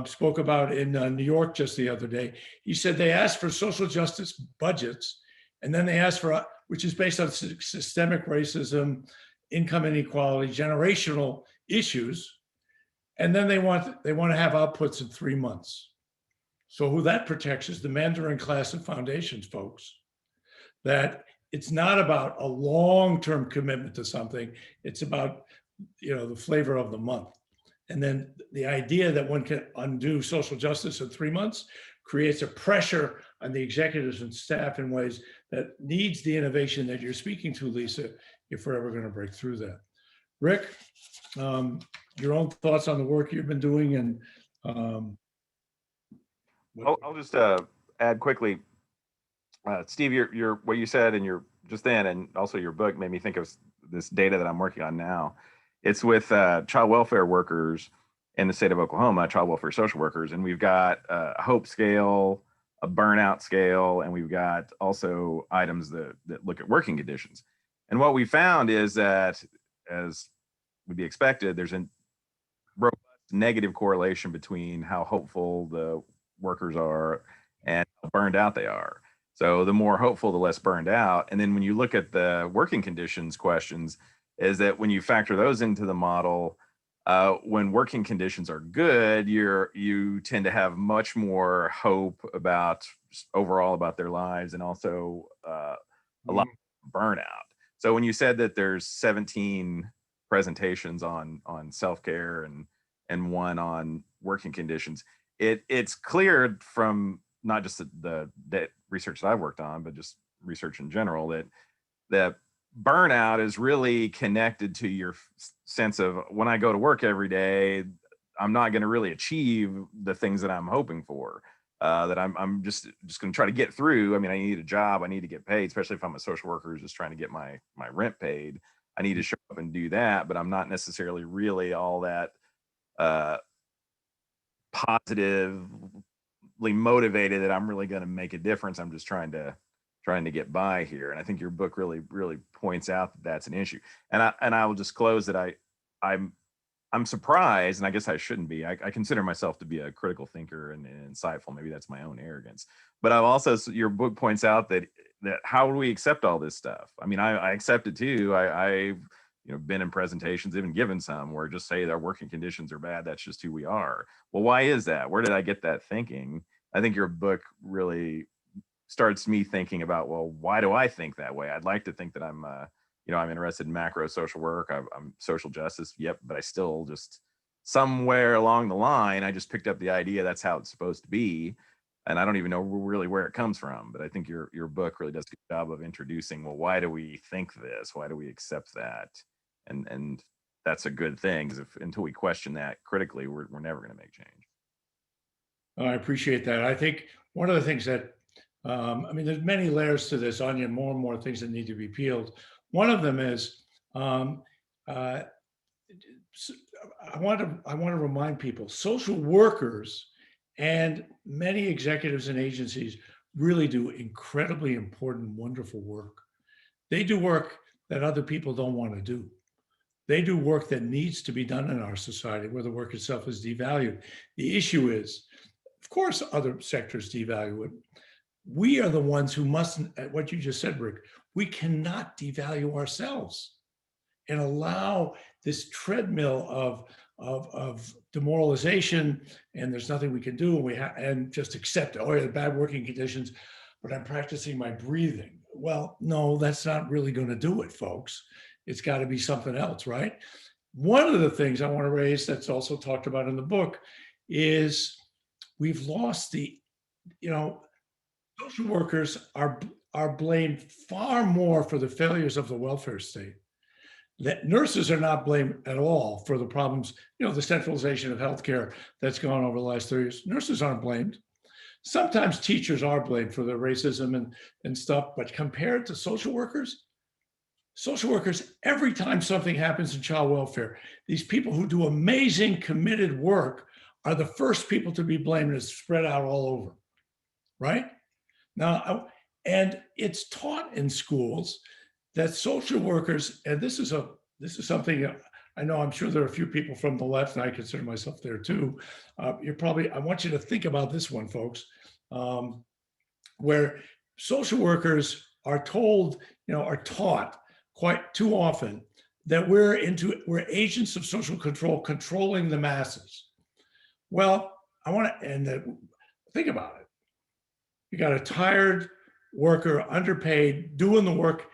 spoke about in New York just the other day, he said they ask for social justice budgets, and then they ask for, which is based on systemic racism, income inequality, generational issues, and then they want to have outputs in 3 months. So who that protects is the Mandarin class of foundations folks, that it's not about a long-term commitment to something, it's about the flavor of the month. And then the idea that one can undo social justice in 3 months creates a pressure on the executives and staff in ways that needs the innovation that you're speaking to, Lisa, if we're ever going to break through that. Rick, your own thoughts on the work you've been doing, and I'll just add quickly, Steve, your what you said and just then, and also your book made me think of this data that I'm working on now. It's with child welfare workers in the state of Oklahoma, child welfare social workers, and we've got a hope scale, a burnout scale, and we've got also items that look at working conditions. And what we found is that, as would be expected, there's a robust negative correlation between how hopeful the workers are and how burned out they are. So the more hopeful, the less burned out. And then when you look at the working conditions questions, is that when you factor those into the model, when working conditions are good, you tend to have much more hope about overall about their lives, and also a lot of burnout. So when you said that there's 17 presentations on self-care and one on working conditions, it's clear from not just the research that I've worked on, but just research in general, that burnout is really connected to your sense of, when I go to work every day, I'm not going to really achieve the things that I'm hoping for. That I'm just going to try to get through. I mean, I need a job, I need to get paid, especially if I'm a social worker who's just trying to get my rent paid. I need to show up and do that, but I'm not necessarily really all that positively motivated that I'm really going to make a difference. I'm just trying to get by here. And I think your book really points out that that's an issue. And I will just close that I'm surprised, and I guess I shouldn't be. I consider myself to be a critical thinker and insightful. Maybe that's my own arrogance. But I've also, your book points out that how do we accept all this stuff? I mean, I accept it too. I've been in presentations, even given some, where just say their working conditions are bad. That's just who we are. Well, why is that? Where did I get that thinking? I think your book really starts me thinking about, well, why do I think that way? I'd like to think that I'm interested in macro social work. I'm social justice. Yep. But I still just somewhere along the line, I just picked up the idea that's how it's supposed to be. And I don't even know really where it comes from. But I think your book really does a good job of introducing, well, why do we think this? Why do we accept that? And that's a good thing, because until we question that critically, we're never going to make change. I appreciate that. I think one of the things that, there's many layers to this onion, more and more things that need to be peeled. One of them is, I want to remind people, social workers and many executives and agencies really do incredibly important, wonderful work. They do work that other people don't want to do. They do work that needs to be done in our society, where the work itself is devalued. The issue is, of course, other sectors devalue it. We are the ones who mustn't, what you just said, Rick, we cannot devalue ourselves and allow this treadmill of demoralization, and there's nothing we can do, and just accept, oh, yeah, bad working conditions, but I'm practicing my breathing. Well, no, that's not really going to do it, folks. It's got to be something else, right? One of the things I want to raise that's also talked about in the book is we've lost social workers are blamed far more for the failures of the welfare state. That nurses are not blamed at all for the problems, the centralization of healthcare that's gone over the last 30 years. Nurses aren't blamed. Sometimes teachers are blamed for their racism and stuff, but compared to social workers, every time something happens in child welfare, these people who do amazing, committed work are the first people to be blamed, and it's spread out all over, right? Now, and it's taught in schools that social workers, and this is something I know, I'm sure there are a few people from the left, and I consider myself there too. I want you to think about this one, folks, where social workers are told, are taught quite too often that we're agents of social control, controlling the masses. Well, think about it. You got a tired worker, underpaid, doing the work,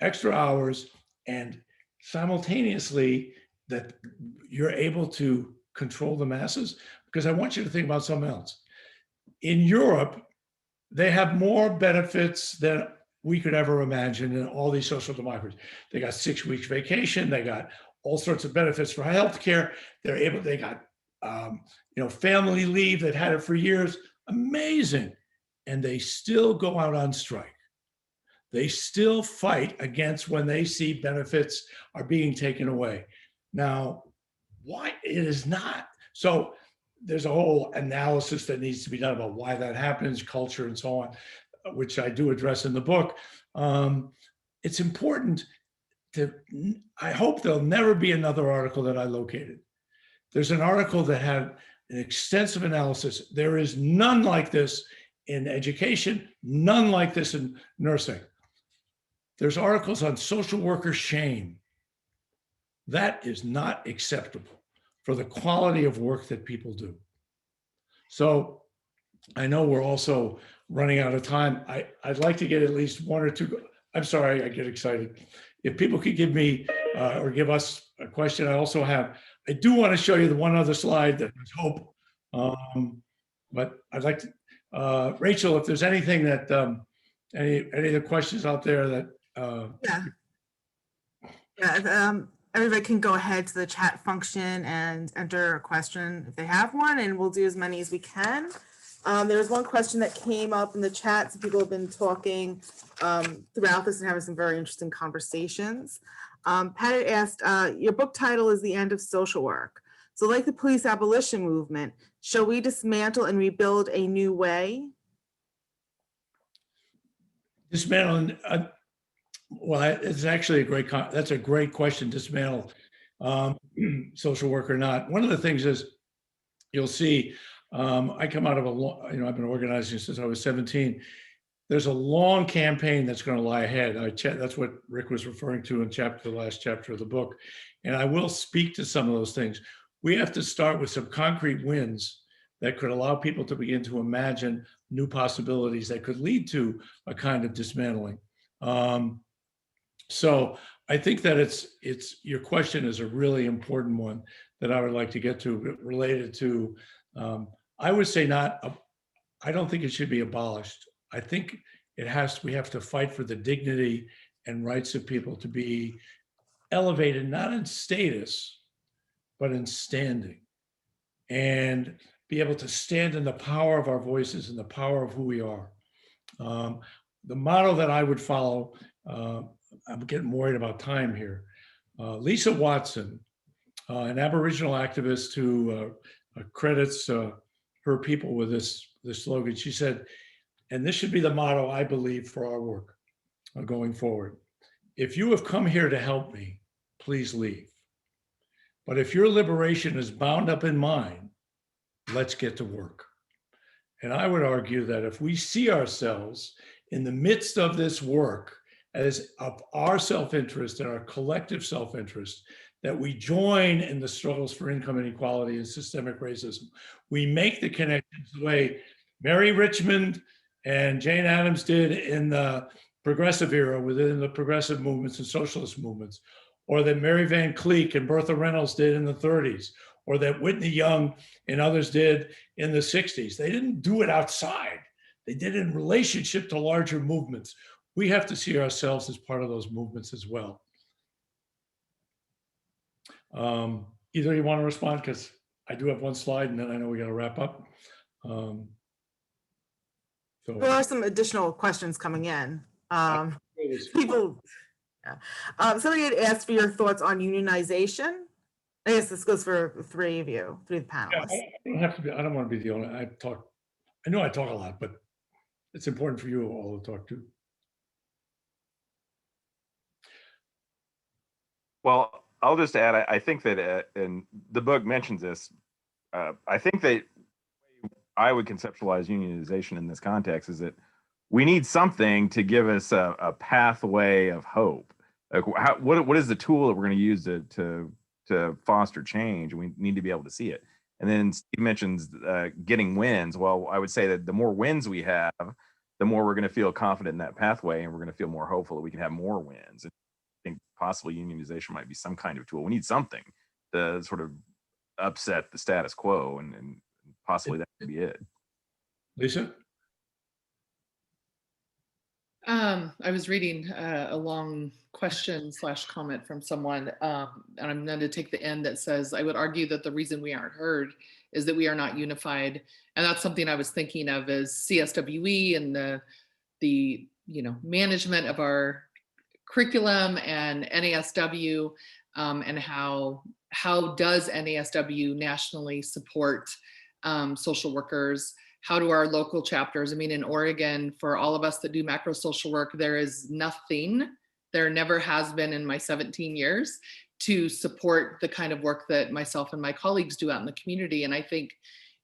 extra hours, and simultaneously that you're able to control the masses. Because I want you to think about something else. In Europe, they have more benefits than we could ever imagine in all these social democracies. They got 6 weeks vacation. They got all sorts of benefits for healthcare. They got family leave. They've had it for years. Amazing. And they still go out on strike. They still fight against when they see benefits are being taken away. Now, why it is not? So there's a whole analysis that needs to be done about why that happens, culture and so on, which I do address in the book. It's important I hope there'll never be another article that I located. There's an article that had an extensive analysis. There is none like this in education, none like this in nursing. There's articles on social worker shame. That is not acceptable. for the quality of work that people do. So I know we're also running out of time. I'd like to get at least one or two. I'm sorry, I get excited. If people could give me or give us a question, I do want to show you the one other slide that there's hope. But I'd like to, Rachel, if there's anything that, any of the questions out there that. Everybody can go ahead to the chat function and enter a question if they have one, and we'll do as many as we can. There was one question that came up in the chat. So people have been talking throughout this and having some very interesting conversations. Pat had asked, your book title is The End of Social Work. So like the police abolition movement, shall we dismantle and rebuild a new way? Dismantle, well, it's actually that's a great question, dismantle social work or not. One of the things is, you'll see, I come out of I've been organizing since I was 17. There's a long campaign that's going to lie ahead. That's what Rick was referring to in the last chapter of the book. And I will speak to some of those things. We have to start with some concrete wins that could allow people to begin to imagine new possibilities that could lead to a kind of dismantling. So I think that your question is a really important one that I would like to get to, related to, I would say I don't think it should be abolished. I think we have to fight for the dignity and rights of people to be elevated, not in status, but in standing, and be able to stand in the power of our voices and the power of who we are. The motto that I would follow, I'm getting worried about time here. Lisa Watson, an Aboriginal activist who credits her people with this slogan, she said, and this should be the motto, I believe, for our work going forward: if you have come here to help me, please leave. But if your liberation is bound up in mine, let's get to work. And I would argue that if we see ourselves in the midst of this work as of our self-interest and our collective self-interest, that we join in the struggles for income inequality and systemic racism. We make the connections the way Mary Richmond and Jane Addams did in the progressive era, within the progressive movements and socialist movements, or that Mary Van Cleek and Bertha Reynolds did in the 30s, or that Whitney Young and others did in the 60s. They didn't do it outside. They did it in relationship to larger movements. We have to see ourselves as part of those movements as well. Either you want to respond, because I do have one slide and then I know we got to wrap up. There are some additional questions coming in. Somebody had asked for your thoughts on unionization. I guess this goes for the three of you, three of the panelists. Yeah, I don't want to be the only. I know I talk a lot, but it's important for you all to talk too. Well, I'll just add, I think that, and the book mentions this, I think that I would conceptualize unionization in this context is that we need something to give us a pathway of hope. Like what is the tool that we're going to use to foster change? And we need to be able to see it. And then Steve mentions getting wins. Well, I would say that the more wins we have, the more we're going to feel confident in that pathway, and we're going to feel more hopeful that we can have more wins. And I think possibly unionization might be some kind of tool. We need something to sort of upset the status quo, and possibly that could be it. Lisa? I was reading a long question / comment from someone, and I'm going to take the end that says, I would argue that the reason we aren't heard is that we are not unified. And that's something I was thinking of as CSWE and the management of our curriculum and NASW, and how does NASW nationally support social workers? How do our local chapters? I mean, in Oregon, for all of us that do macro social work, there is nothing, there never has been in my 17 years to support the kind of work that myself and my colleagues do out in the community. And I think,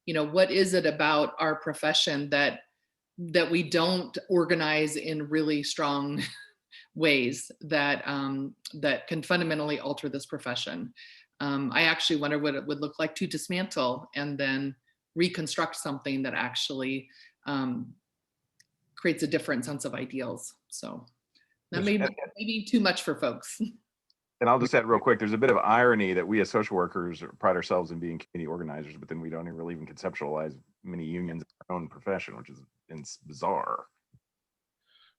what is it about our profession that we don't organize in really strong ways that can fundamentally alter this profession? I actually wonder what it would look like to dismantle and then reconstruct something that actually creates a different sense of ideals. So that may be too much for folks. And I'll just add real quick, there's a bit of irony that we as social workers pride ourselves in being community organizers, but then we don't really even conceptualize many unions in our own profession, which is bizarre.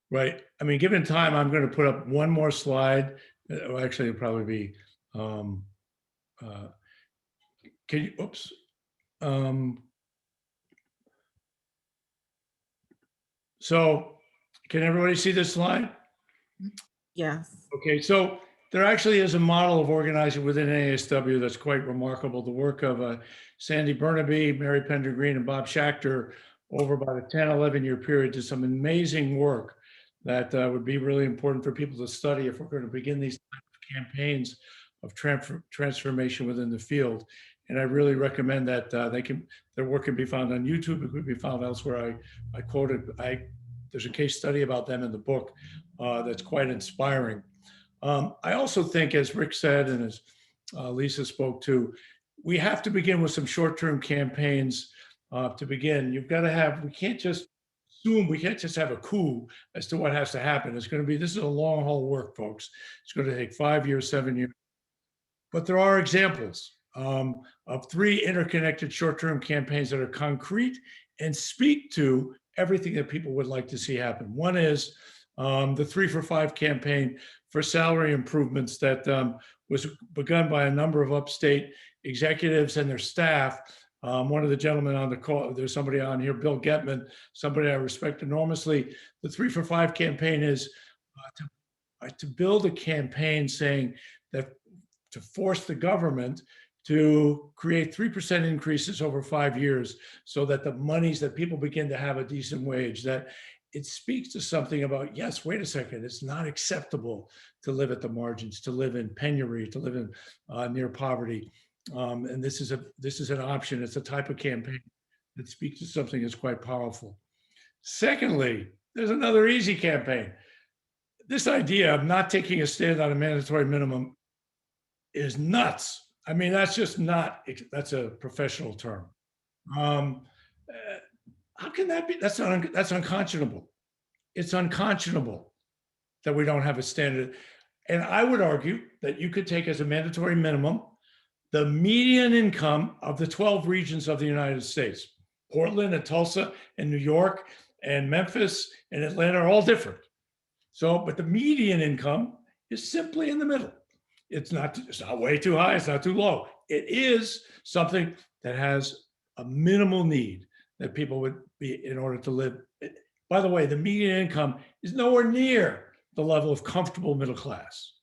Right. I mean, given time, I'm going to put up one more slide. Well, actually, it'll probably be, can you, oops. So can everybody see this slide? Yes. Okay, so there actually is a model of organizing within ASW that's quite remarkable. The work of Sandy Burnaby, Mary Pender Green, and Bob Schachter over about a 10, 11-year period did some amazing work that would be really important for people to study if we're going to begin these campaigns of transformation within the field. And I really recommend that their work can be found on YouTube. It could be found elsewhere. I quoted, there's a case study about them in the book that's quite inspiring. I also think, as Rick said, and as Lisa spoke to, we have to begin with some short-term campaigns to begin. You've got to have, we can't just assume, we can't just have a coup as to what has to happen. It's going to be, this is a long haul work, folks. It's going to take 5 years, 7 years. But there are examples of 3 interconnected short-term campaigns that are concrete and speak to everything that people would like to see happen. One is the 3 for 5 campaign for salary improvements that was begun by a number of upstate executives and their staff. One of the gentlemen on the call, there's somebody on here, Bill Getman, somebody I respect enormously. The 3 for 5 campaign is to build a campaign saying that to force the government to create 3% increases over 5 years so that the monies that people begin to have a decent wage, that it speaks to something about, yes, wait a second, it's not acceptable to live at the margins, to live in penury, to live in near poverty. And this is an option. It's a type of campaign that speaks to something that's quite powerful. Secondly, there's another easy campaign. This idea of not taking a stand on a mandatory minimum is nuts. I mean, that's just not, that's a professional term. How can that be? That's unconscionable. It's unconscionable that we don't have a standard. And I would argue that you could take as a mandatory minimum the median income of the 12 regions of the United States. Portland and Tulsa and New York and Memphis and Atlanta are all different. So, but the median income is simply in the middle. It's not way too high, it's not too low. It is something that has a minimal need that people would be in order to live. By the way, the median income is nowhere near the level of comfortable middle class.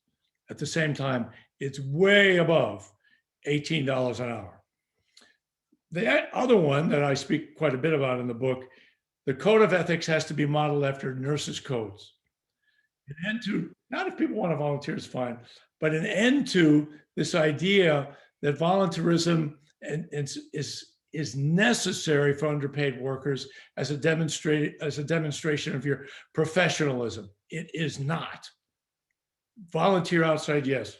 At the same time, it's way above $18 an hour. The other one that I speak quite a bit about in the book, the code of ethics has to be modeled after nurses' codes. An end to, not if people want to volunteer, it's fine, but an end to this idea that volunteerism is necessary for underpaid workers as a demonstration of your professionalism. It is not. Volunteer outside, yes.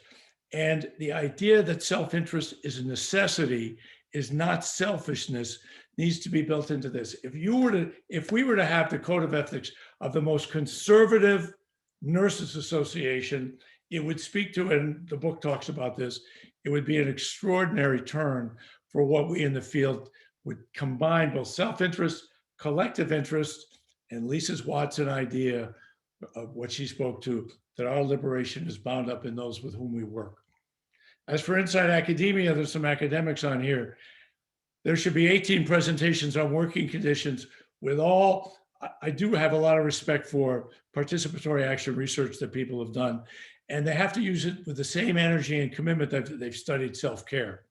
And the idea that self-interest is a necessity is not selfishness needs to be built into this. If we were to have the code of ethics of the most conservative nurses association, it would speak to, and the book talks about this, it would be an extraordinary turn for what we in the field would combine both self-interest, collective interest, and Lisa's Watson idea of what she spoke to, that our liberation is bound up in those with whom we work. As for inside academia, there's some academics on here. There should be 18 presentations on working conditions with all, I do have a lot of respect for participatory action research that people have done, and they have to use it with the same energy and commitment that they've studied self-care.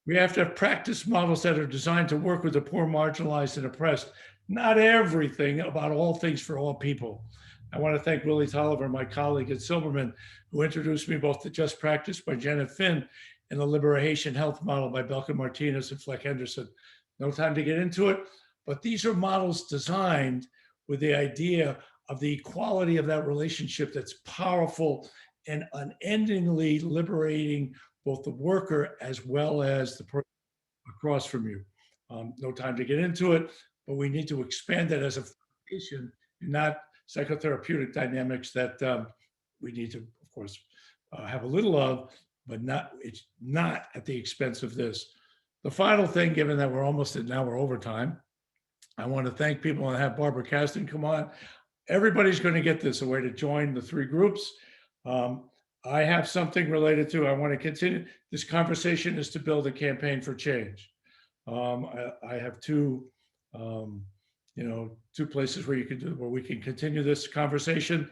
We have to have practice models that are designed to work with the poor, marginalized, and oppressed. Not everything about all things for all people. I want to thank Willie Tolliver, my colleague at Silberman, who introduced me both to Just Practice by Janet Finn and the Liberation Health model by Belka Martinez and Fleck Henderson. No time to get into it, but these are models designed with the idea of the equality of that relationship that's powerful and unendingly liberating both the worker as well as the person across from you. No time to get into it, but we need to expand it as a foundation, not psychotherapeutic dynamics that we need to, of course, have a little of, but it's not at the expense of this. The final thing, given that we're almost at now we're over time, I want to thank people and have Barbara Caston come on. Everybody's going to get this, a way to join the 3 groups. I have something related to, I want to continue. This conversation is to build a campaign for change. I have 2, 2 places where we can continue this conversation.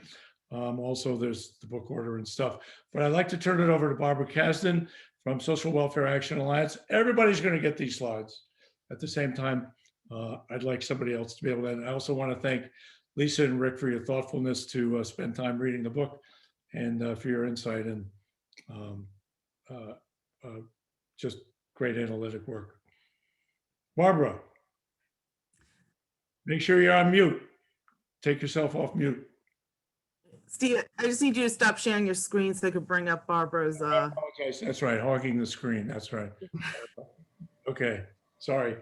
Also, there's the book order and stuff. But I'd like to turn it over to Barbara Caston from Social Welfare Action Alliance. Everybody's going to get these slides. At the same time, I'd like somebody else to be able to. And I also want to thank Lisa and Rick for your thoughtfulness to spend time reading the book and for your insight and just great analytic work. Barbara, make sure you're on mute. Take yourself off mute. Steve, I just need you to stop sharing your screen so I could bring up Barbara's. I apologize. That's right. Hogging the screen. That's right. Okay. Sorry.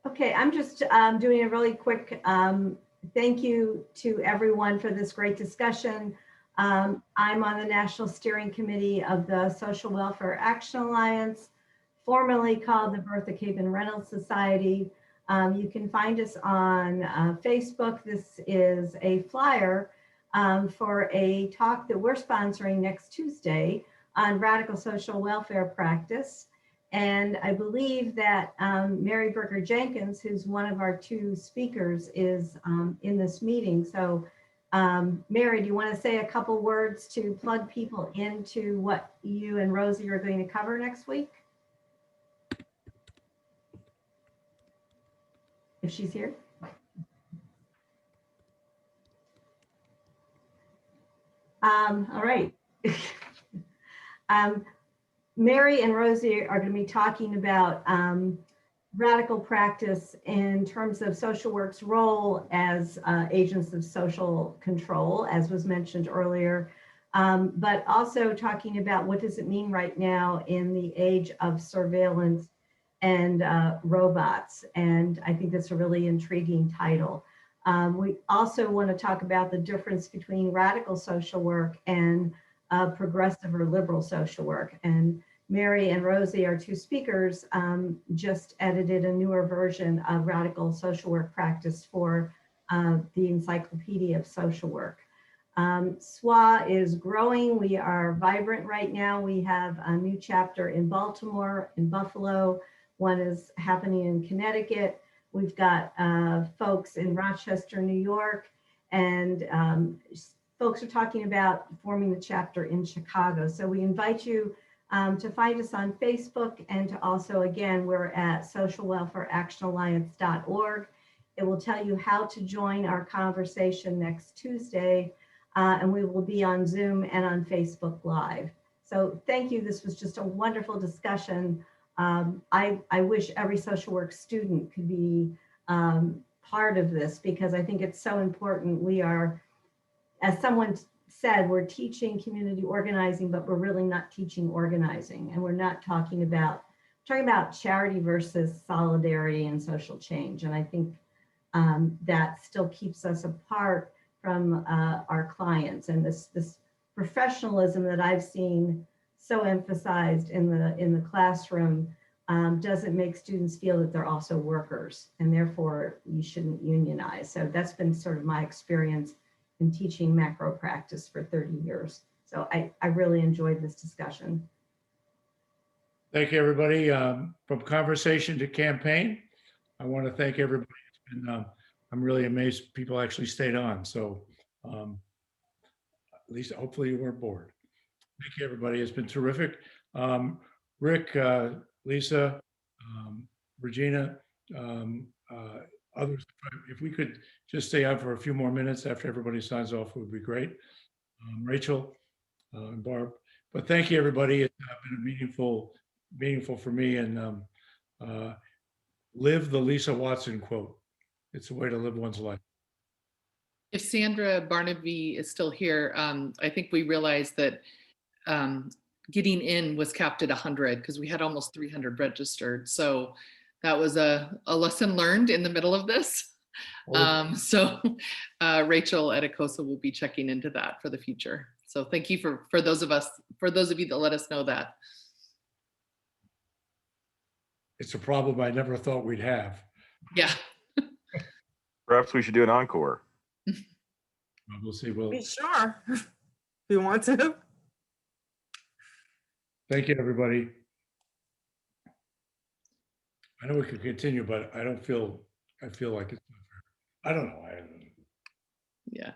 Okay, I'm just doing a really quick thank you to everyone for this great discussion. I'm on the National Steering Committee of the Social Welfare Action Alliance, formerly called the Bertha Caven Reynolds Society. You can find us on Facebook. This is a flyer for a talk that we're sponsoring next Tuesday on radical social welfare practice. And I believe that Mary Berger Jenkins, who's one of our 2 speakers, is in this meeting. So Mary, do you want to say a couple words to plug people into what you and Rosie are going to cover next week? If she's here. All right. Mary and Rosie are going to be talking about radical practice in terms of social work's role as agents of social control, as was mentioned earlier, but also talking about what does it mean right now in the age of surveillance and robots. And I think that's a really intriguing title. We also want to talk about the difference between radical social work and progressive or liberal social work. And Mary and Rosie, our 2 speakers, just edited a newer version of radical social work practice for the Encyclopedia of Social Work. SWA is growing. We are vibrant right now. We have a new chapter in Baltimore, in Buffalo. One is happening in Connecticut. We've got folks in Rochester, New York, and folks are talking about forming the chapter in Chicago. So we invite you to find us on Facebook, and to also, again, we're at socialwelfareactionalliance.org. It will tell you how to join our conversation next Tuesday, and we will be on Zoom and on Facebook Live. So thank you. This was just a wonderful discussion. I wish every social work student could be part of this, because I think it's so important. We are, as someone said, we're teaching community organizing, but we're really not teaching organizing. And we're not talking about charity versus solidarity and social change. And I think that still keeps us apart from our clients. And this professionalism that I've seen so emphasized in the classroom doesn't make students feel that they're also workers, and therefore you shouldn't unionize. So that's been sort of my experience in teaching macro practice for 30 years. So I really enjoyed this discussion. Thank you, everybody. From conversation to campaign, I want to thank everybody. It's been, I'm really amazed people actually stayed on. So at least hopefully you weren't bored. Thank you, everybody. It's been terrific. Rick, Lisa, Regina, others, if we could just stay on for a few more minutes after everybody signs off, would be great. Rachel and Barb, but thank you, everybody. It's been a meaningful for me, and live the Lisa Watson quote. It's a way to live one's life. If Sandra Barnaby is still here, I think we realized that getting in was capped at 100 because we had almost 300 registered. So that was a lesson learned in the middle of this. So Rachel at ACOSA will be checking into that for the future. So thank you for those of you that let us know that. It's a problem I never thought we'd have. Yeah. Perhaps we should do an encore. We'll see. Well, Sure. If you want to. thank you, everybody. I know we could continue, but I feel like it's not fair. I don't know. Yeah.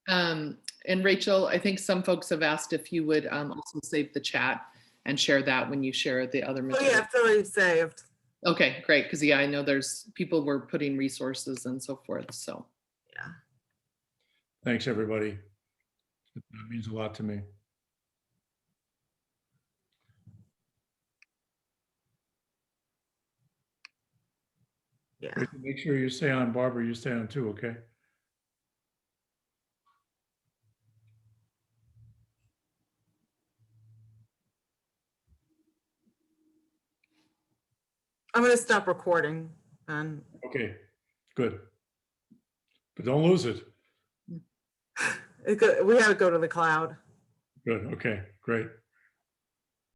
And Rachel, I think some folks have asked if you would also save the chat and share that when you share the other Oh material. yeah, it's already saved. Okay, great. Because yeah, I know there's people were putting resources and so forth. So Yeah. Thanks, everybody. That means a lot to me. Yeah. Make sure you stay on, Barbara. You stay on too, okay? I'm going to stop recording and Okay, good. But don't lose it. we got to go to the cloud. Good. Okay, great.